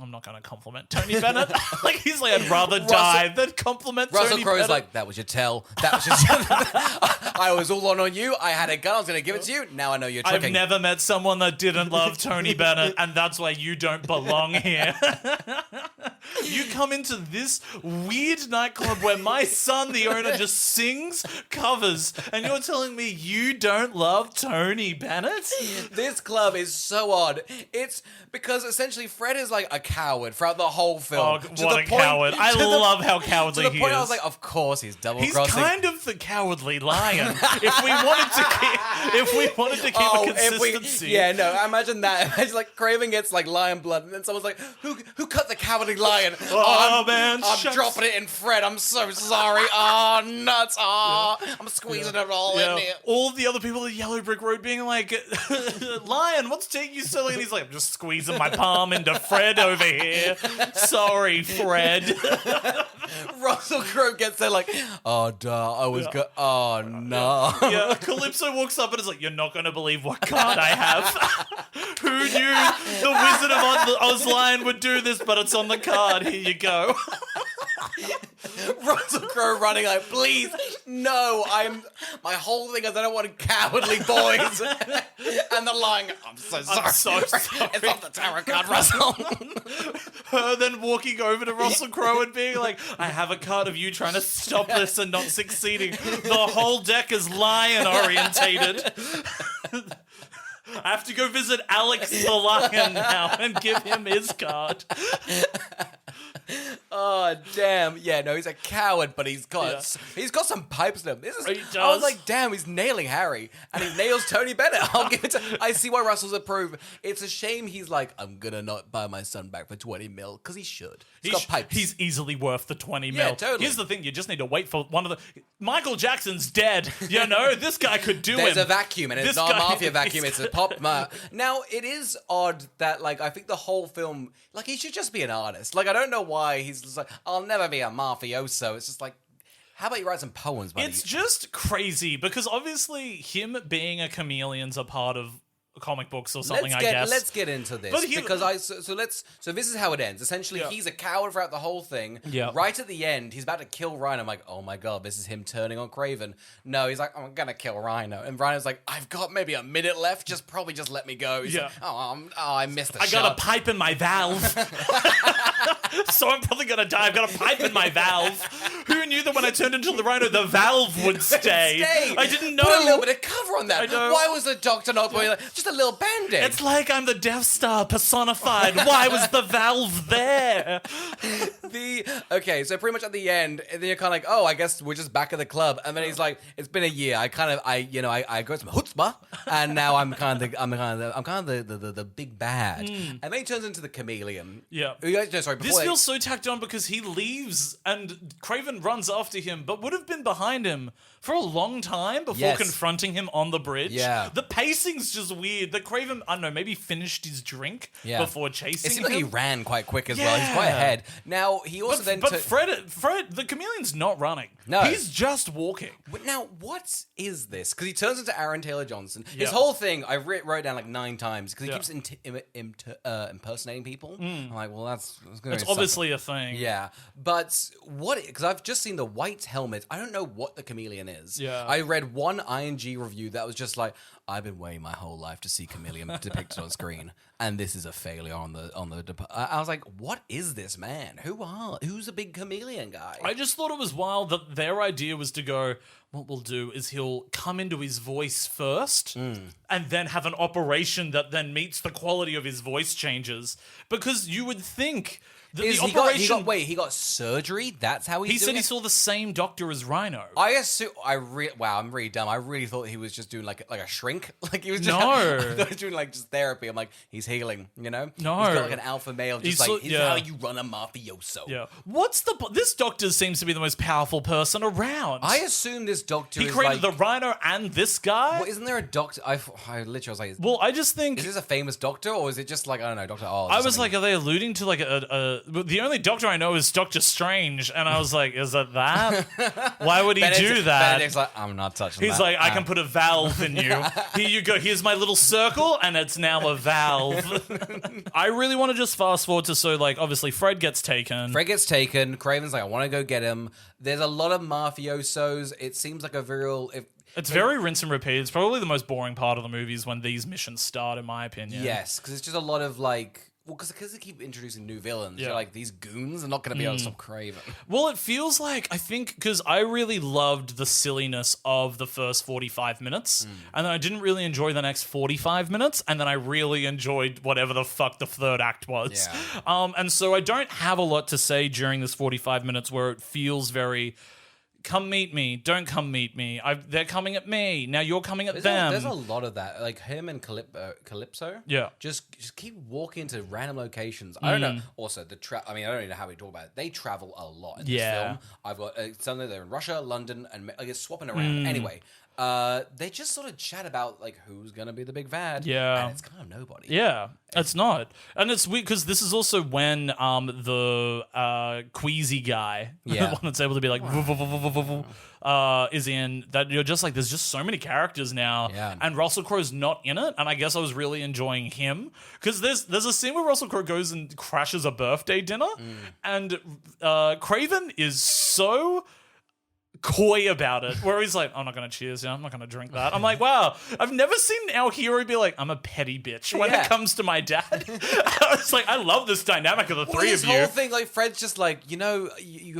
I'm not going to compliment Tony Bennett. Like, he's like, I'd rather die than compliment Russell Tony Crowe's Bennett. like, that was your tell. That was just... I was all on you. I had a gun. I was going to give it to you. Now I know you're tricking. I've never met someone that didn't love Tony Bennett, and that's why you don't belong here. You come into this weird nightclub where my son, the owner, just sings covers, and you're telling me you don't love Tony Bennett? This club is so odd. It's because essentially Fred is like a coward throughout the whole film. Oh, what a coward. I love how cowardly he is. To the point I was like, of course he's double-crossing. He's kind of the cowardly lion. If we wanted to keep a consistency. I imagine that. Imagine like Kraven gets like lion blood, and then someone's like, who cut the cowardly lion? Man, I'm dropping it in Fred. I'm so sorry. Oh, nuts. Oh, I'm squeezing it all in here. All the other people at Yellow Brick Road being like, Lion, what's taking you so long? And he's like, I'm just squeezing my palm into Fred over here. Sorry, Fred. Russell Crowe gets there like, oh, duh, I was good. Oh, no. Yeah, Calypso walks up and is like, you're not going to believe what card I have. Who knew the Wizard of Oz Lion would do this, but it's on the card. Here you go. Russell Crowe running like, please, no, my whole thing is I don't want cowardly boys. And the lion, I'm so sorry. I'm so sorry. It's not the tarot card, Russell. Her then walking over to Russell Crowe and being like, I have a card of you trying to stop this and not succeeding. The whole deck is lion orientated. I have to go visit Alex the Lion now and give him his card. Oh, damn. Yeah, no, he's a coward, but he's got some pipes in him. He does. I was like, damn, he's nailing Harry. And he nails Tony Bennett. I'll give it to... I see why Russell's approved. It's a shame he's like, I'm gonna not buy my son back for 20 mil, because he should. He's got pipes. He's easily worth the 20 mil. Yeah, totally. Here's the thing, you just need to wait for one of the... Michael Jackson's dead. You know, this guy could do There's him. a vacuum, and it's not a mafia vacuum, it's a pop... Now, it is odd that, like, I think the whole film... Like, he should just be an artist. Like, I don't know why he's just like, I'll never be a mafioso. It's just like, how about you write some poems, buddy? It's just crazy, because obviously him being a chameleon's a part of comic books or something, I guess. Let's get into this, so this is how it ends. Essentially, he's a coward throughout the whole thing. Yeah. Right at the end, he's about to kill Rhino. I'm like, oh my god, this is him turning on Kraven. No, he's like, I'm gonna kill Rhino, and Rhino's like, I've got maybe a minute left. Just let me go. He's like, I missed the shot. I got a pipe in my valve. So I'm probably gonna die. I've got a pipe in my valve. Who knew that when I turned into the Rhino, the valve would stay? I didn't know. Put a little bit of cover on that. I know. Why was the doctor not putting just a little band-aid? It's like I'm the Death Star personified. Why was the valve there? Okay, so pretty much at the end, and then you're kind of like, oh, I guess we're just back at the club. And then he's like, it's been a year. I got some chutzpah, and now I'm kind of the big bad. And then he turns into the chameleon. Yeah. This feels so tacked on because he leaves and Kraven runs after him, but would have been behind him for a long time before confronting him on the bridge. Yeah. The pacing's just weird. The Kraven, I don't know, maybe finished his drink before chasing him. It seems like he ran quite quick as well. He's quite ahead. Now, he also But Fred, the chameleon's not running. No. He's just walking. But now, what is this? Because he turns into Aaron Taylor Johnson. His whole thing, I wrote down like 9 times, because he keeps impersonating people. I'm like, well, that's It's obviously a thing. Yeah. But what... Because I've just seen the white helmet. I don't know what the chameleon is. Yeah. I read one ING review that was just like, I've been waiting my whole life to see chameleon depicted on screen, and this is a failure on the. I was like, what is this man? Who's a big chameleon guy? I just thought it was wild that their idea was to go, what we'll do is he'll come into his voice first and then have an operation that then meets the quality of his voice changes, because you would think that the operation... He got surgery? That's how he said he saw the same doctor as Rhino. I assume... Wow, I'm really dumb. I really thought he was just doing like a shrink. Like he was just... No. He was doing like just therapy. I'm like, he's healing, you know? No. He's got like an alpha male, just this is how you run a mafioso. Yeah. This doctor seems to be the most powerful person around. I assume this doctor He created the Rhino and this guy? Well, isn't there a doctor... I literally was like... Well, I just think... Is this a famous doctor, or is it just like, I don't know, Dr. Oz? I was like, are they alluding to like the only doctor I know is Doctor Strange, and I was like, is it that? Why would he do that? Benedict's like, I'm not touching that. He's like, I can put a valve in you. Here you go. Here's my little circle, and it's now a valve. I really want to just fast forward to, obviously Fred gets taken. Kraven's like, I want to go get him. There's a lot of mafiosos. It seems like It's very rinse and repeat. It's probably the most boring part of the movie is when these missions start, in my opinion. Yes, because it's just a lot of because they keep introducing new villains. Yeah. You're like, these goons are not going to be able to stop Kraven. Well, it feels like, I think, because I really loved the silliness of the first 45 minutes, and then I didn't really enjoy the next 45 minutes, and then I really enjoyed whatever the fuck the third act was. Yeah. And so I don't have a lot to say during this 45 minutes where it feels very... Come meet me. Don't come meet me. They're coming at me. Now you're coming at them. There's a lot of that. Like him and Calypso. Yeah. Just keep walking to random locations. I don't know. Also, I mean, I don't even know how we talk about it. They travel a lot in this film. I've got suddenly they're in Russia, London, and I guess swapping around. Anyway, they just sort of chat about like who's gonna be the big bad. Yeah. And it's kind of nobody. Yeah, it's not. And it's weird because this is also when the queasy guy, the one that's able to be like, is in that. You're just like, there's just so many characters now. Yeah. And Russell Crowe's not in it. And I guess I was really enjoying him because there's a scene where Russell Crowe goes and crashes a birthday dinner. And Kraven is so coy about it, where he's like, I'm not going to cheers, I'm not going to drink that. I'm like, wow, I've never seen our hero be like, I'm a petty bitch when it comes to my dad. I was like, I love this dynamic of the three of you. This whole thing, like, Fred's just like, you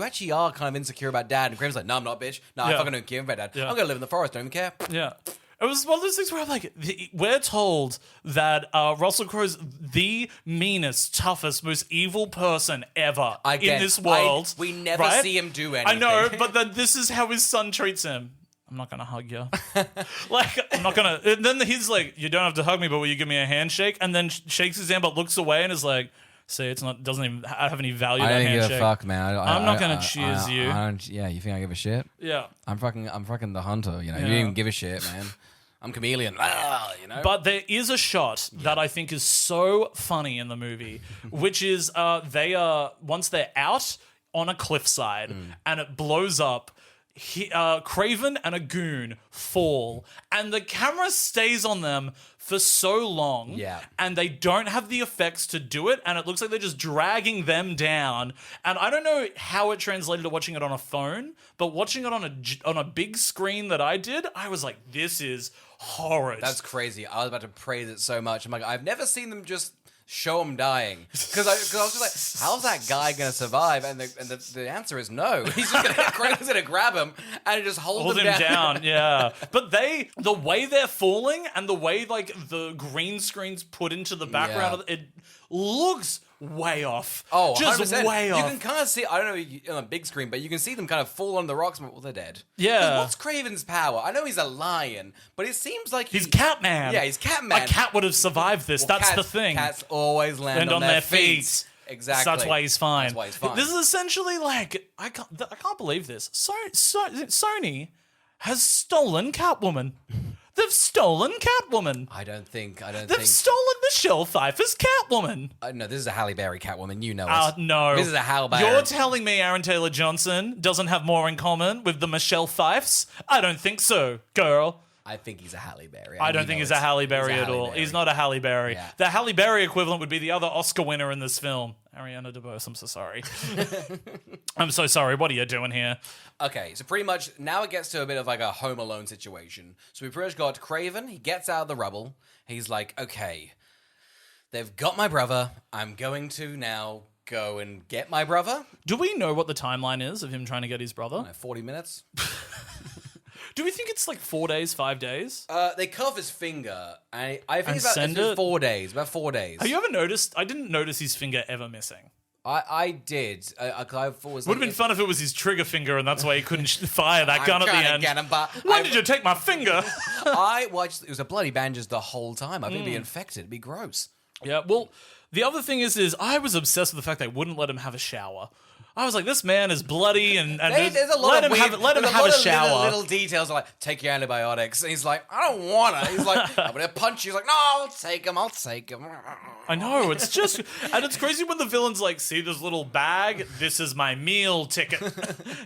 actually are kind of insecure about dad. And Kraven's like, no, I'm not, bitch. No, I fucking don't care about dad. I'm going to live in the forest, don't even care. Yeah. It was one of those things where I'm like, we're told that Russell Crowe's the meanest, toughest, most evil person ever in this world. We never see him do anything. I know, but then this is how his son treats him. I'm not going to hug you. Like, I'm not going to... And then he's like, you don't have to hug me, but will you give me a handshake? And then shakes his hand, but looks away and is like... See, doesn't even have any value. I that don't handshake. give a fuck, man. I'm not gonna cheers you. Yeah, you think I give a shit? Yeah. I'm fucking the hunter. You don't even give a shit, man. I'm chameleon. But there is a shot that I think is so funny in the movie, which is they are once they're out on a cliffside and it blows up. Kraven and a goon fall, and the camera stays on them for so long, and they don't have the effects to do it, and it looks like they're just dragging them down. And I don't know how it translated to watching it on a phone, but watching it on a big screen that I did, I was like, this is horrid. That's crazy. I was about to praise it so much. I'm like, I've never seen them just show him dying, because I was just like, how's that guy gonna survive? And the answer is no. He's just gonna grab him and just hold him down. Yeah. But the way they're falling and the way like the green screen's put into the background, it looks way off. Oh, just 100%. way off. You can kind of see, I don't know on a big screen, but you can see them kind of fall on the rocks. Well, they're dead. Yeah. What's Kraven's power? I know he's a lion, but it seems like he's Catman. Yeah, he's Catman. A cat would have survived this. That's the thing. Cats always land on their feet. Exactly. So that's why he's fine. That's why he's fine. This is essentially like, I can't believe this. Sony has stolen Catwoman. They've stolen Catwoman. I don't think. They've stolen Michelle Pfeiffer's Catwoman. No, this is a Halle Berry Catwoman. You know it. No. This is a Halle Berry. You're telling me Aaron Taylor Johnson doesn't have more in common with the Michelle Pfeiffs? I don't think so, girl. I think he's a Halle Berry. I don't think he's a Halle Berry at all. He's not a Halle Berry. Yeah. The Halle Berry equivalent would be the other Oscar winner in this film, Ariana DeBose. I'm so sorry. I'm so sorry. What are you doing here? Okay, so pretty much now it gets to a bit of like a Home Alone situation. So we pretty much got Kraven. He gets out of the rubble. He's like, okay, they've got my brother. I'm going to now go and get my brother. Do we know what the timeline is of him trying to get his brother? 40 minutes. Do we think it's like 4 days, 5 days? They cut off his finger. I think it's 4 days. About 4 days. Have you ever noticed? I didn't notice his finger ever missing. I did. Would have been fun if it was his trigger finger and that's why he couldn't fire that gun at the end. Get him, but when did you take my finger? It was a bloody bandage the whole time. I think it'd be infected. It'd be gross. Yeah, well, the other thing is I was obsessed with the fact they wouldn't let him have a shower. I was like, this man is bloody, and there's a lot of weird, let him have a shower. Little details like take your antibiotics, and he's like, I don't wanna. He's like, I'm gonna punch you. He's like, no, I'll take him. I know, it's just, and it's crazy when the villain's like, see this little bag? This is my meal ticket.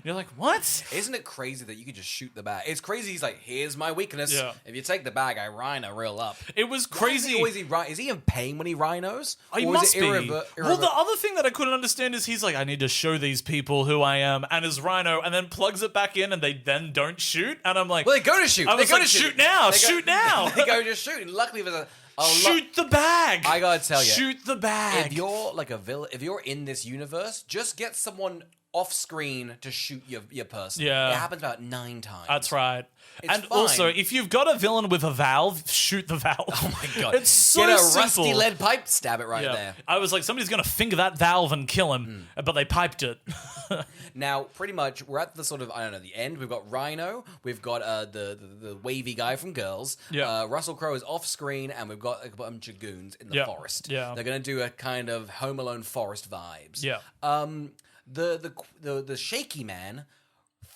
You're like, what? Isn't it crazy that you could just shoot the bag? It's crazy. He's like, here's my weakness. Yeah. If you take the bag, I rhino real up. It was crazy. Is he in pain when he rhinos? He must be. Well, the other thing that I couldn't understand is he's like, I need to show these people who I am, and his rhino, and then plugs it back in, and they then don't shoot, and I'm like, well, they go to shoot. I was like, shoot now, shoot now. They go to shoot, and luckily there's Shoot the bag. I gotta tell you, shoot the bag. if you're like a villain, if you're in this universe, just get someone off screen to shoot your person. Yeah. It happens about 9 times. That's right. It's and fine. also, if you've got a villain with a valve, shoot the valve. Oh my god! It's so Get a simple. rusty lead pipe, stab it right Yeah. there. I was like, somebody's going to finger that valve and kill him, but they piped it. Now, pretty much, we're at the sort of, I don't know, the end. We've got Rhino, we've got the wavy guy from Girls. Yeah. Russell Crowe is off screen, and we've got a bunch of goons in the Yeah. forest. Yeah. They're going to do a kind of Home Alone forest vibes. Yeah. The shaky man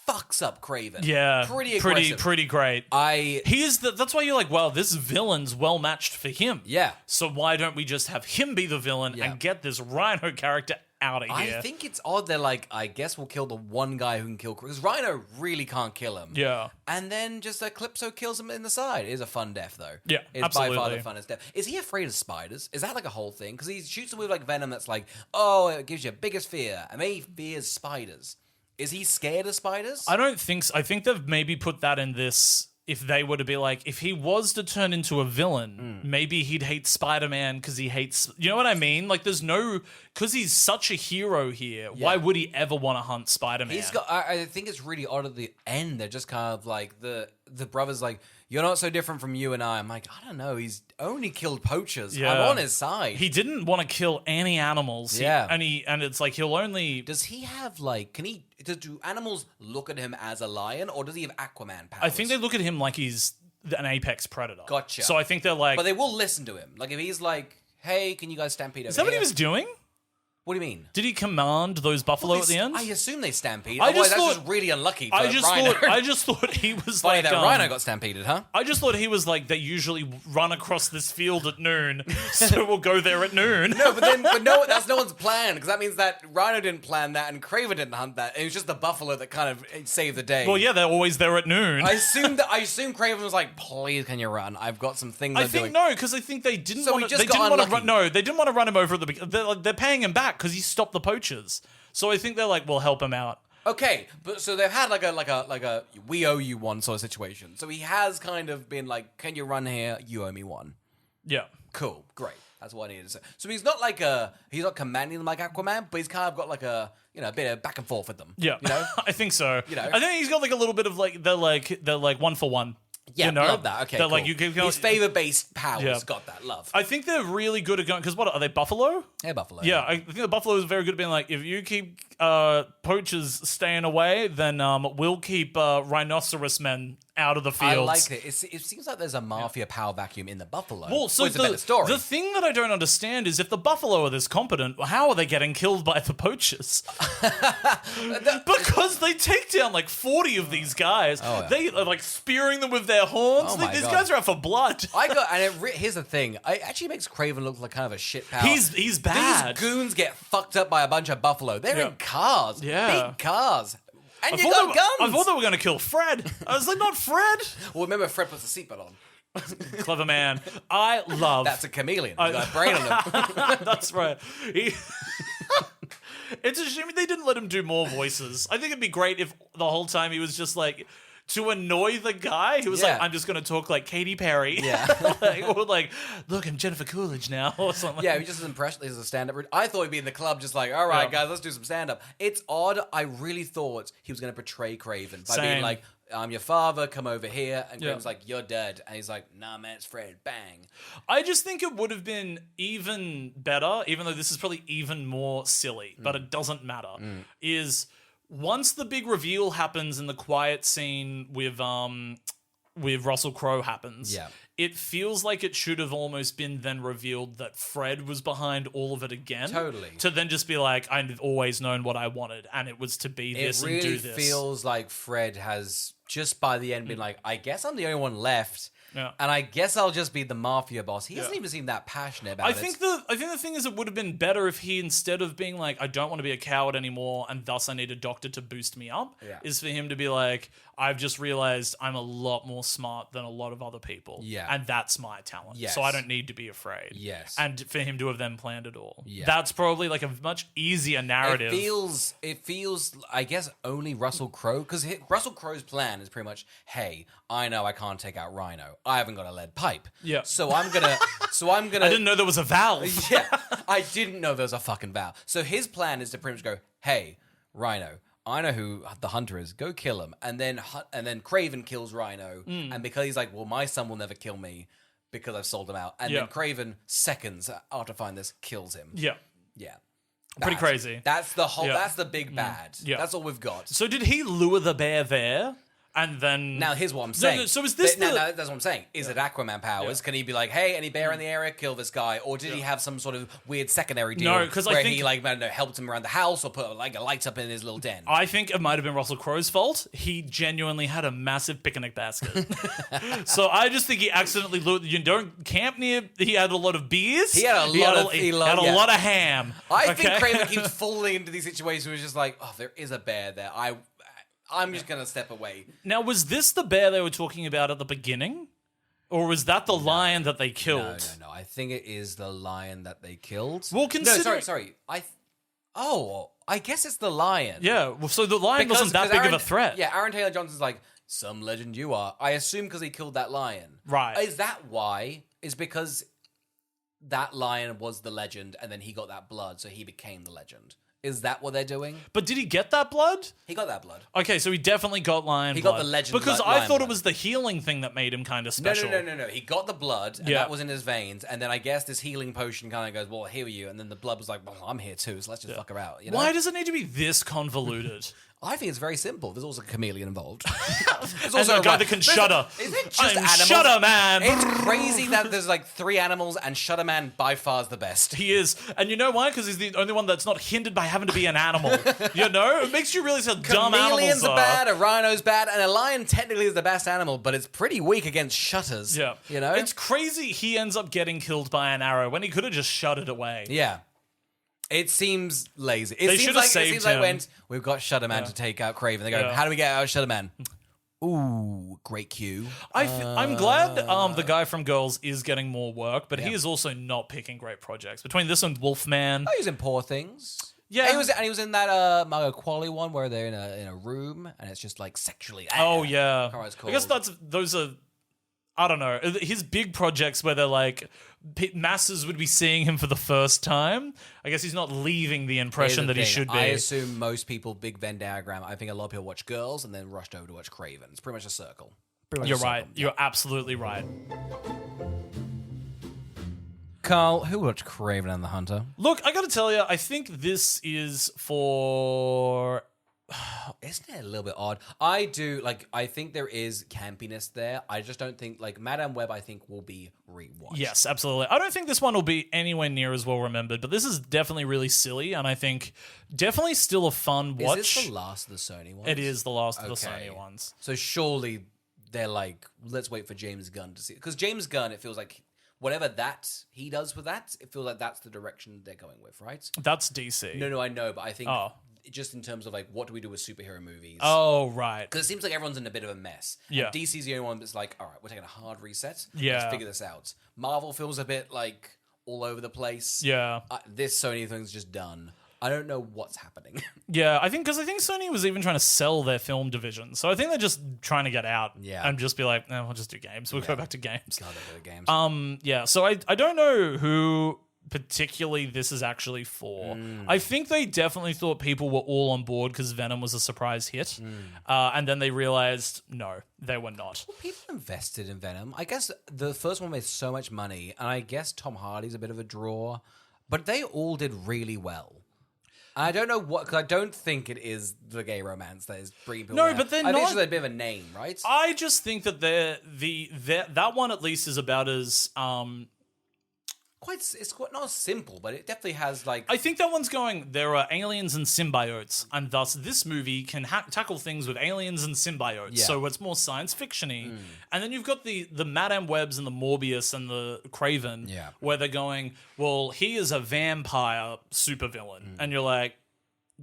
fucks up Kraven. Yeah. Pretty aggressive. Pretty great. That's why you're like, well, this villain's well matched for him. Yeah. So why don't we just have him be the villain Yeah. and get this Rhino character out of here? I think it's odd they're like, I guess we'll kill the one guy who can kill Kraven. Because Rhino really can't kill him. Yeah. And then just Calypso kills him in the side. It is a fun death, though. Yeah, It's by far absolutely. the funnest death. Is he afraid of spiders? Is that like a whole thing? Because he shoots them with like venom that's like, oh, it gives you biggest fear. And maybe he fears spiders. Is he scared of spiders? I don't think so. I think they've maybe put that in this. If they were to be like, if he was to turn into a villain, maybe he'd hate Spider-Man because he hates. You know what I mean? Like, there's no. Because he's such a hero here, why would he ever want to hunt Spider-Man? He's got. I think it's really odd at the end. They're just kind of like the brother's like, you're not so different from you and I. I'm like, I don't know. He's only killed poachers. Yeah. I'm on his side. He didn't want to kill any animals. Yeah. And it's like he'll only. Does he have do animals look at him as a lion, or does he have Aquaman powers? I think they look at him like he's an apex predator. Gotcha. So I think they're like. But they will listen to him. Like if he's like, "Hey, can you guys stampede over is that what he here?" was doing? What do you mean? Did he command those buffalo at the end? I assume they stampede. I Otherwise, just that's thought- just really unlucky for I just Rhino. thought he was Funny like that Rhino got stampeded, huh? I just thought he was like, they usually run across this field at noon, so we'll go there at noon. No, but no, that's no one's plan, because that means that Rhino didn't plan that and Kraven didn't hunt that. It was just the buffalo that kind of saved the day. Well, yeah, they're always there at noon. I assume Kraven was like, "Please, can you run? I've got some things." I think no, because I think they didn't So want he to. just They got didn't want to unlucky. run. No, they didn't want to run him over at the beginning. They're paying him back because he stopped the poachers. So I think they're like, we'll help him out. Okay, but so they've had like a we owe you one sort of situation. So he has kind of been like, "Can you run here? You owe me one." Yeah. Cool, great. That's what I needed to say. So he's not like he's not commanding them like Aquaman, but he's kind of got like a bit of back and forth with them. Yeah. You know? I think so. You know? I think he's got like a little bit of like they're like one for one. Yeah, you know? love that. Okay, They're cool. like you can go. His favor-based powers Yeah. got that love. I think they're really good at going because what are they buffalo? Hey, Buffalo. Yeah, I think the buffalo is very good at being like, if you keep poachers staying away, then we'll keep rhinoceros men out of the fields. I like it. It seems like there's a mafia power vacuum in the Buffalo. Well, so it's a better story. the thing that I don't understand is if the buffalo are this competent, how are they getting killed by the poachers? Because they take down like 40 of these guys. Oh, yeah. They are like spearing them with their horns. Oh, my These God. guys are out for blood. Here's the thing. It actually makes Kraven look like kind of a shit pal. He's bad. These goons get fucked up by a bunch of buffalo. They're Yeah. in cars. Yeah. Big cars. And I you thought got guns. I thought they were going to kill Fred. I was like, not Fred. Well, remember Fred puts a seatbelt on. Clever man. I love. That's a chameleon. He's got a brain on him. That's right. It's a shame they didn't let him do more voices. I think it'd be great if the whole time he was just like, to annoy the guy, he was Yeah. like, I'm just going to talk like Katy Perry. Yeah. or like, look, I'm Jennifer Coolidge now, or something. Yeah, he just impressed as a stand-up. I thought he'd be in the club just like, all right, Yeah. guys, let's do some stand-up. It's odd. I really thought he was going to portray Kraven by being Same. like, I'm your father, come over here. And Yeah. Kraven's like, you're dead. And he's like, nah, man, it's Fred. Bang. I just think it would have been even better, even though this is probably even more silly, but it doesn't matter, is once the big reveal happens in the quiet scene with Russell Crowe happens, Yeah. it feels like it should have almost been then revealed that Fred was behind all of it again. Totally. To then just be like, I've always known what I wanted, and it was to be this It and do really this. feels like Fred has just by the end been like, I guess I'm the only one left. Yeah. And I guess I'll just be the mafia boss. He doesn't Yeah. even seem that passionate about I it. think the thing is, it would have been better if he, instead of being like, I don't want to be a coward anymore, and thus I need a doctor to boost me up, Yeah. is for him to be like, I've just realized I'm a lot more smart than a lot of other people. Yeah. And that's my talent. Yes. So I don't need to be afraid. Yes. And for him to have then planned it all. Yeah. That's probably like a much easier narrative. It feels, I guess, only Russell Crowe, because Russell Crowe's plan is pretty much, hey, I know I can't take out Rhino. I haven't got a lead pipe. Yeah. So I'm gonna. I didn't know there was a valve. Yeah, I didn't know there was a fucking valve. So his plan is to pretty much go, hey, Rhino, I know who the hunter is. Go kill him. And then Kraven kills Rhino. And because he's like, well, my son will never kill me because I've sold him out. And then Kraven, seconds after finding this, kills him. Yeah. Yeah. Pretty crazy. That's the whole. That's the big bad. Yeah. That's all we've got. So did he lure the bear there? And then... Now, here's what I'm saying. So is this no, that's what I'm saying. Is it Aquaman powers? Can he be like, hey, any bear in the area, kill this guy? Or did he have some sort of weird secondary deal No, 'cause I where think- he, like, I don't know, helped him around the house or put, like, a light up in his little den? I think it might have been Russell Crowe's fault. He genuinely had a massive picnic basket. So I just think he accidentally lured... You don't camp near... He had a lot of beers. He had a lot of ham. I think Kraven keeps falling into these situations where he's just like, oh, there is a bear there. I'm just going to step away. Now, was this the bear they were talking about at the beginning? Or was that the lion that they killed? No. I think it is the lion that they killed. Well, No, sorry. I guess it's the lion. Yeah, well, so the lion wasn't that big of a threat. Yeah, Aaron Taylor Johnson's like, some legend you are. I assume because he killed that lion. Right. Is that why? Is because that lion was the legend and then he got that blood, so he became the legend. Is that what they're doing? But did he get that blood? He got that blood. Okay, so he definitely got lion blood. He got the legend Because lion I thought blood. it was the healing thing that made him kind of special. No. He got the blood, and Yeah. that was in his veins. And then I guess this healing potion kind of goes, well, here are you. And then the blood was like, well, I'm here too, so let's just fuck her out. You know? Why does it need to be this convoluted? I think it's very simple. There's also a chameleon involved. There's And a guy that can shudder. Is it just I'm animals? Shudder Man. It's crazy that there's like 3 animals, and Shudder Man by far is the best. He is. And you know why? Because he's the only one that's not hindered by having to be an animal. You know? It makes you realize how dumb Chameleons animals are bad, a rhino's bad, and a lion technically is the best animal, but it's pretty weak against shutters. Yeah. You know? It's crazy he ends up getting killed by an arrow when he could have just shuddered away. Yeah. It seems lazy. They should have It saved seems like him. we've got Shudder Man to take out Kraven. They go, Yeah. how do we get out Shudder Man? Ooh, great cue. I'm glad the guy from Girls is getting more work, but he is also not picking great projects. Between this and Wolfman. Oh, he was in Poor Things. Yeah. And he was in that Margot Qualley one where they're in a room and it's just like sexually. Oh, yeah. How it's I guess called. those are, I don't know, his big projects where they're like, masses would be seeing him for the first time. I guess he's not leaving the impression Here's the that he thing. should be. I assume most people, big Venn diagram, I think a lot of people watch Girls and then rushed over to watch Kraven. It's pretty much a circle. You're right. You're absolutely right. Carl, who watched Kraven and the Hunter? Look, I gotta tell you, I think this is for... Isn't it a little bit odd? I think there is campiness there. I just don't think, Madame Web, I think, will be rewatched. Yes, absolutely. I don't think this one will be anywhere near as well remembered, but this is definitely really silly, and I think definitely still a fun watch. Is this the last of the Sony ones? It is the last of the Okay. Sony ones. So surely they're like, let's wait for James Gunn to see. Because James Gunn, it feels like whatever that he does with that, it feels like that's the direction they're going with, right? That's DC. No, I know, but I think Oh. just in terms of what do we do with superhero movies? Oh, right. Because it seems like everyone's in a bit of a mess. Yeah. And DC's the only one that's like, all right, we're taking a hard reset. Yeah. Let's figure this out. Marvel feels a bit all over the place. Yeah. This Sony thing's just done. I don't know what's happening. Yeah, I think Sony was even trying to sell their film division. So I think they're just trying to get out and just be like, no, we'll just do games. We'll go back to games. God, they're good games. Yeah, so I don't know who particularly this is actually for. I think they definitely thought people were all on board because Venom was a surprise hit. And then they realized, no, they were not. People invested in Venom. I guess the first one made so much money, and I guess Tom Hardy's a bit of a draw, but they all did really well. I don't know what, because I don't think it is the gay romance that is bringing people down. But they're I think not- it's just a bit of a name, right? I just think that that one at least is about as It's quite not simple, but it definitely has I think that one's going, there are aliens and symbiotes, and thus this movie can tackle things with aliens and symbiotes, Yeah. so it's more science fiction-y. And then you've got the Madame Webs and the Morbius and the Kraven, Yeah. where they're going, well, he is a vampire supervillain. And you're like,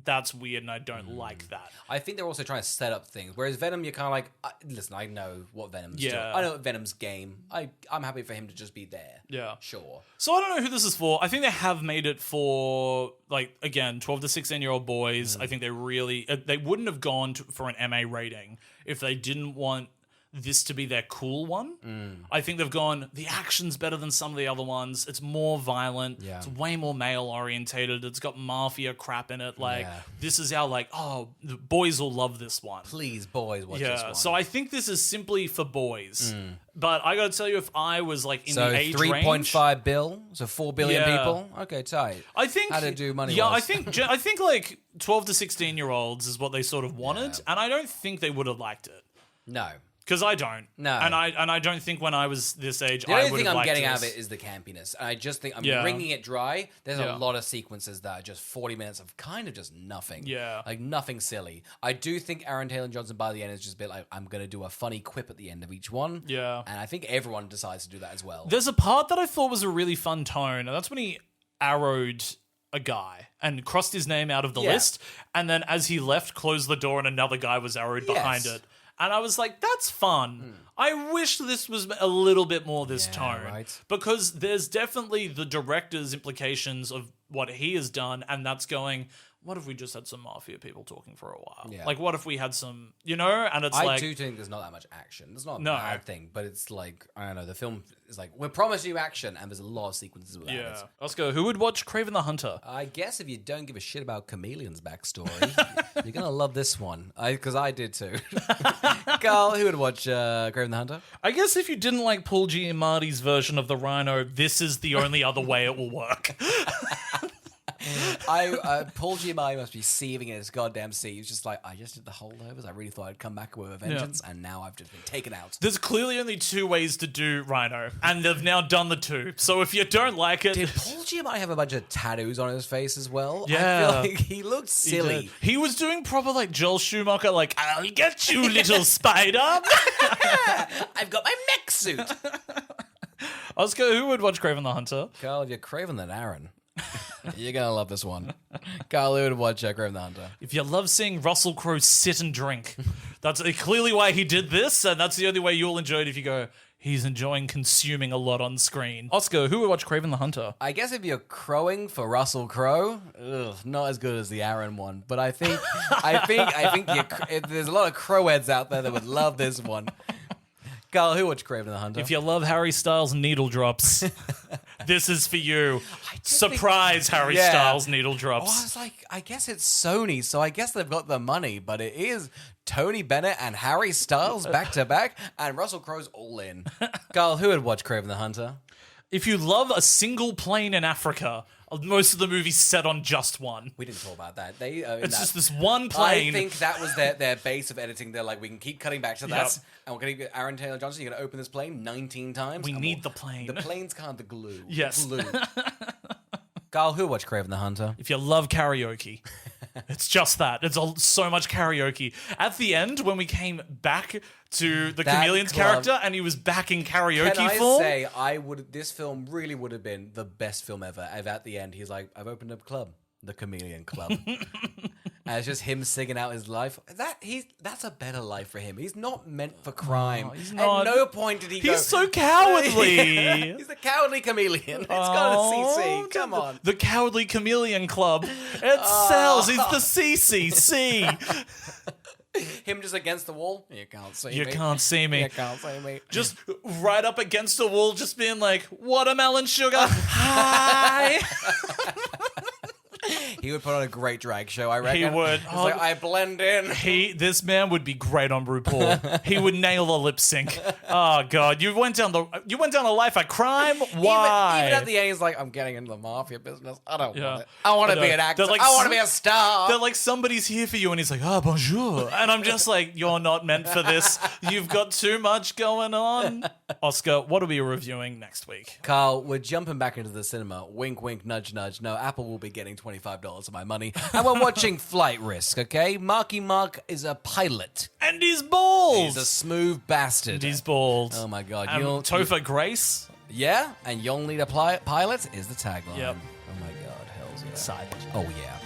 that's weird and I don't like that. I think they're also trying to set up things. Whereas Venom, you're kind of like, listen, I know what Venom's doing. Yeah. I know what Venom's game. I'm happy for him to just be there. Yeah. Sure. So I don't know who this is for. I think they have made it for, again, 12 to 16-year-old boys. I think they really... they wouldn't have gone for an MA rating if they didn't want this to be their cool one. I think they've gone, the action's better than some of the other ones. It's more violent. Yeah. It's way more male orientated. It's got mafia crap in it. Like, this is our, like, oh, the boys will love this one. Please, boys, watch this one. So I think this is simply for boys. But I got to tell you, if I was like in so the age 3.5 bill, so 4 billion Yeah. people. Okay, tight. I think How to do money? Yeah, I think like 12 to 16-year-olds is what they sort of wanted, and I don't think they would have liked it. No. Because I don't. No. And I don't think when I was this age, The I only would thing have I'm liked getting this. out of it is the campiness. I just think I'm Yeah. wringing it dry. There's Yeah. a lot of sequences that are just 40 minutes of kind of just nothing. Yeah. Like nothing silly. I do think Aaron Taylor Johnson by the end is just a bit like, I'm going to do a funny quip at the end of each one. Yeah. And I think everyone decides to do that as well. There's a part that I thought was a really fun tone, and that's when he arrowed a guy and crossed his name out of the list, and then as he left, closed the door and another guy was arrowed behind it. And I was like, that's fun. I wish this was a little bit more this tone. Right. Because there's definitely the director's implications of what he has done, and that's going, what if we just had some mafia people talking for a while? Yeah. Like, what if we had some, you know? And it's I do think there's not that much action. It's not a bad thing, but it's like, I don't know, the film is like, we're promising you action, and there's a lot of sequences without Yeah. it. Oscar, who would watch Kraven the Hunter? I guess if you don't give a shit about Chameleon's backstory, you're going to love this one. Because I did too. Carl, who would watch Kraven the Hunter? I guess if you didn't like Paul Giamatti's version of the Rhino, this is the only other way it will work. Paul Giamatti must be seething in his goddamn seat. He's just like, I just did the holdovers. I really thought I'd come back with a vengeance, and now I've just been taken out. There's clearly only two ways to do Rhino, and they've now done the two. So if you don't like it... Did Paul Giamatti have a bunch of tattoos on his face as well? Yeah. I feel like he looked silly. He was doing proper like Joel Schumacher, like, I'll get you, little spider. I've got my mech suit. Oscar, who would watch Kraven the Hunter? Carl, if you're craving than Aaron, you're going to love this one. Carl, who would watch Kraven the Hunter? If you love seeing Russell Crowe sit and drink, that's clearly why he did this, and that's the only way you'll enjoy it if you go, he's enjoying consuming a lot on screen. Oscar, who would watch Kraven the Hunter? I guess if you're crowing for Russell Crowe, not as good as the Aaron one. But I think there's a lot of Croweheads out there that would love this one. Carl, who watched Kraven the Hunter? If you love Harry Styles' needle drops, this is for you. Surprise Harry Styles needle Oh, I drops. was like, I guess it's Sony, so I guess they've got the money, but it is Tony Bennett and Harry Styles back to back, and Russell Crowe's all in. Carl, who would watch Kraven the Hunter? If you love a single plane in Africa, most of the movie's set on just one. We didn't talk about that. It's just this one plane. I think that was their base of editing. They're like, we can keep cutting back to that. Yep. And we're going to get Aaron Taylor Johnson. You're going to open this plane 19 times. We and need the plane. The plane's kind of the glue. Yes. Glue. Carl, who watched Kraven the Hunter? If you love karaoke, it's just that. It's so much karaoke. At the end, when we came back to the That Chameleon's club- character and he was back in karaoke Can I form. say, this film really would have been the best film ever. If at the end, he's like, I've opened a club, the Chameleon Club. And it's just him singing out his life. That's a better life for him. He's not meant for crime. he's not. At no point did he go... He's so cowardly. He's a cowardly chameleon. It's got a CC. Come on. The Cowardly Chameleon Club. It sells. He's the CCC. Him just against the wall. You can't see me. You can't see me. You can't see me. Just right up against the wall, just being like, watermelon sugar. Hi. He would put on a great drag show, I reckon. He would. He's like, I blend in. This man would be great on RuPaul. He would nail the lip sync. Oh God, you went down a life of crime. Why? Even at the end, he's like, I'm getting into the mafia business. I don't Yeah. want it. I want to be an actor. They're like, I want to be a star. They're like, somebody's here for you, and he's like, ah, bonjour. And I'm just like, you're not meant for this. You've got too much going on. Oscar, what are we reviewing next week? Carl, we're jumping back into the cinema. Wink, wink, nudge, nudge. No, Apple will be getting $25 of my money. And we're watching Flight Risk, okay? Marky Mark is a pilot. And he's bald. He's a smooth bastard. And he's bald. Oh my God. Topher Grace. Yeah, and you'll need a pilot is the tagline. Yep. Oh my God, hells yeah. Side. Oh yeah.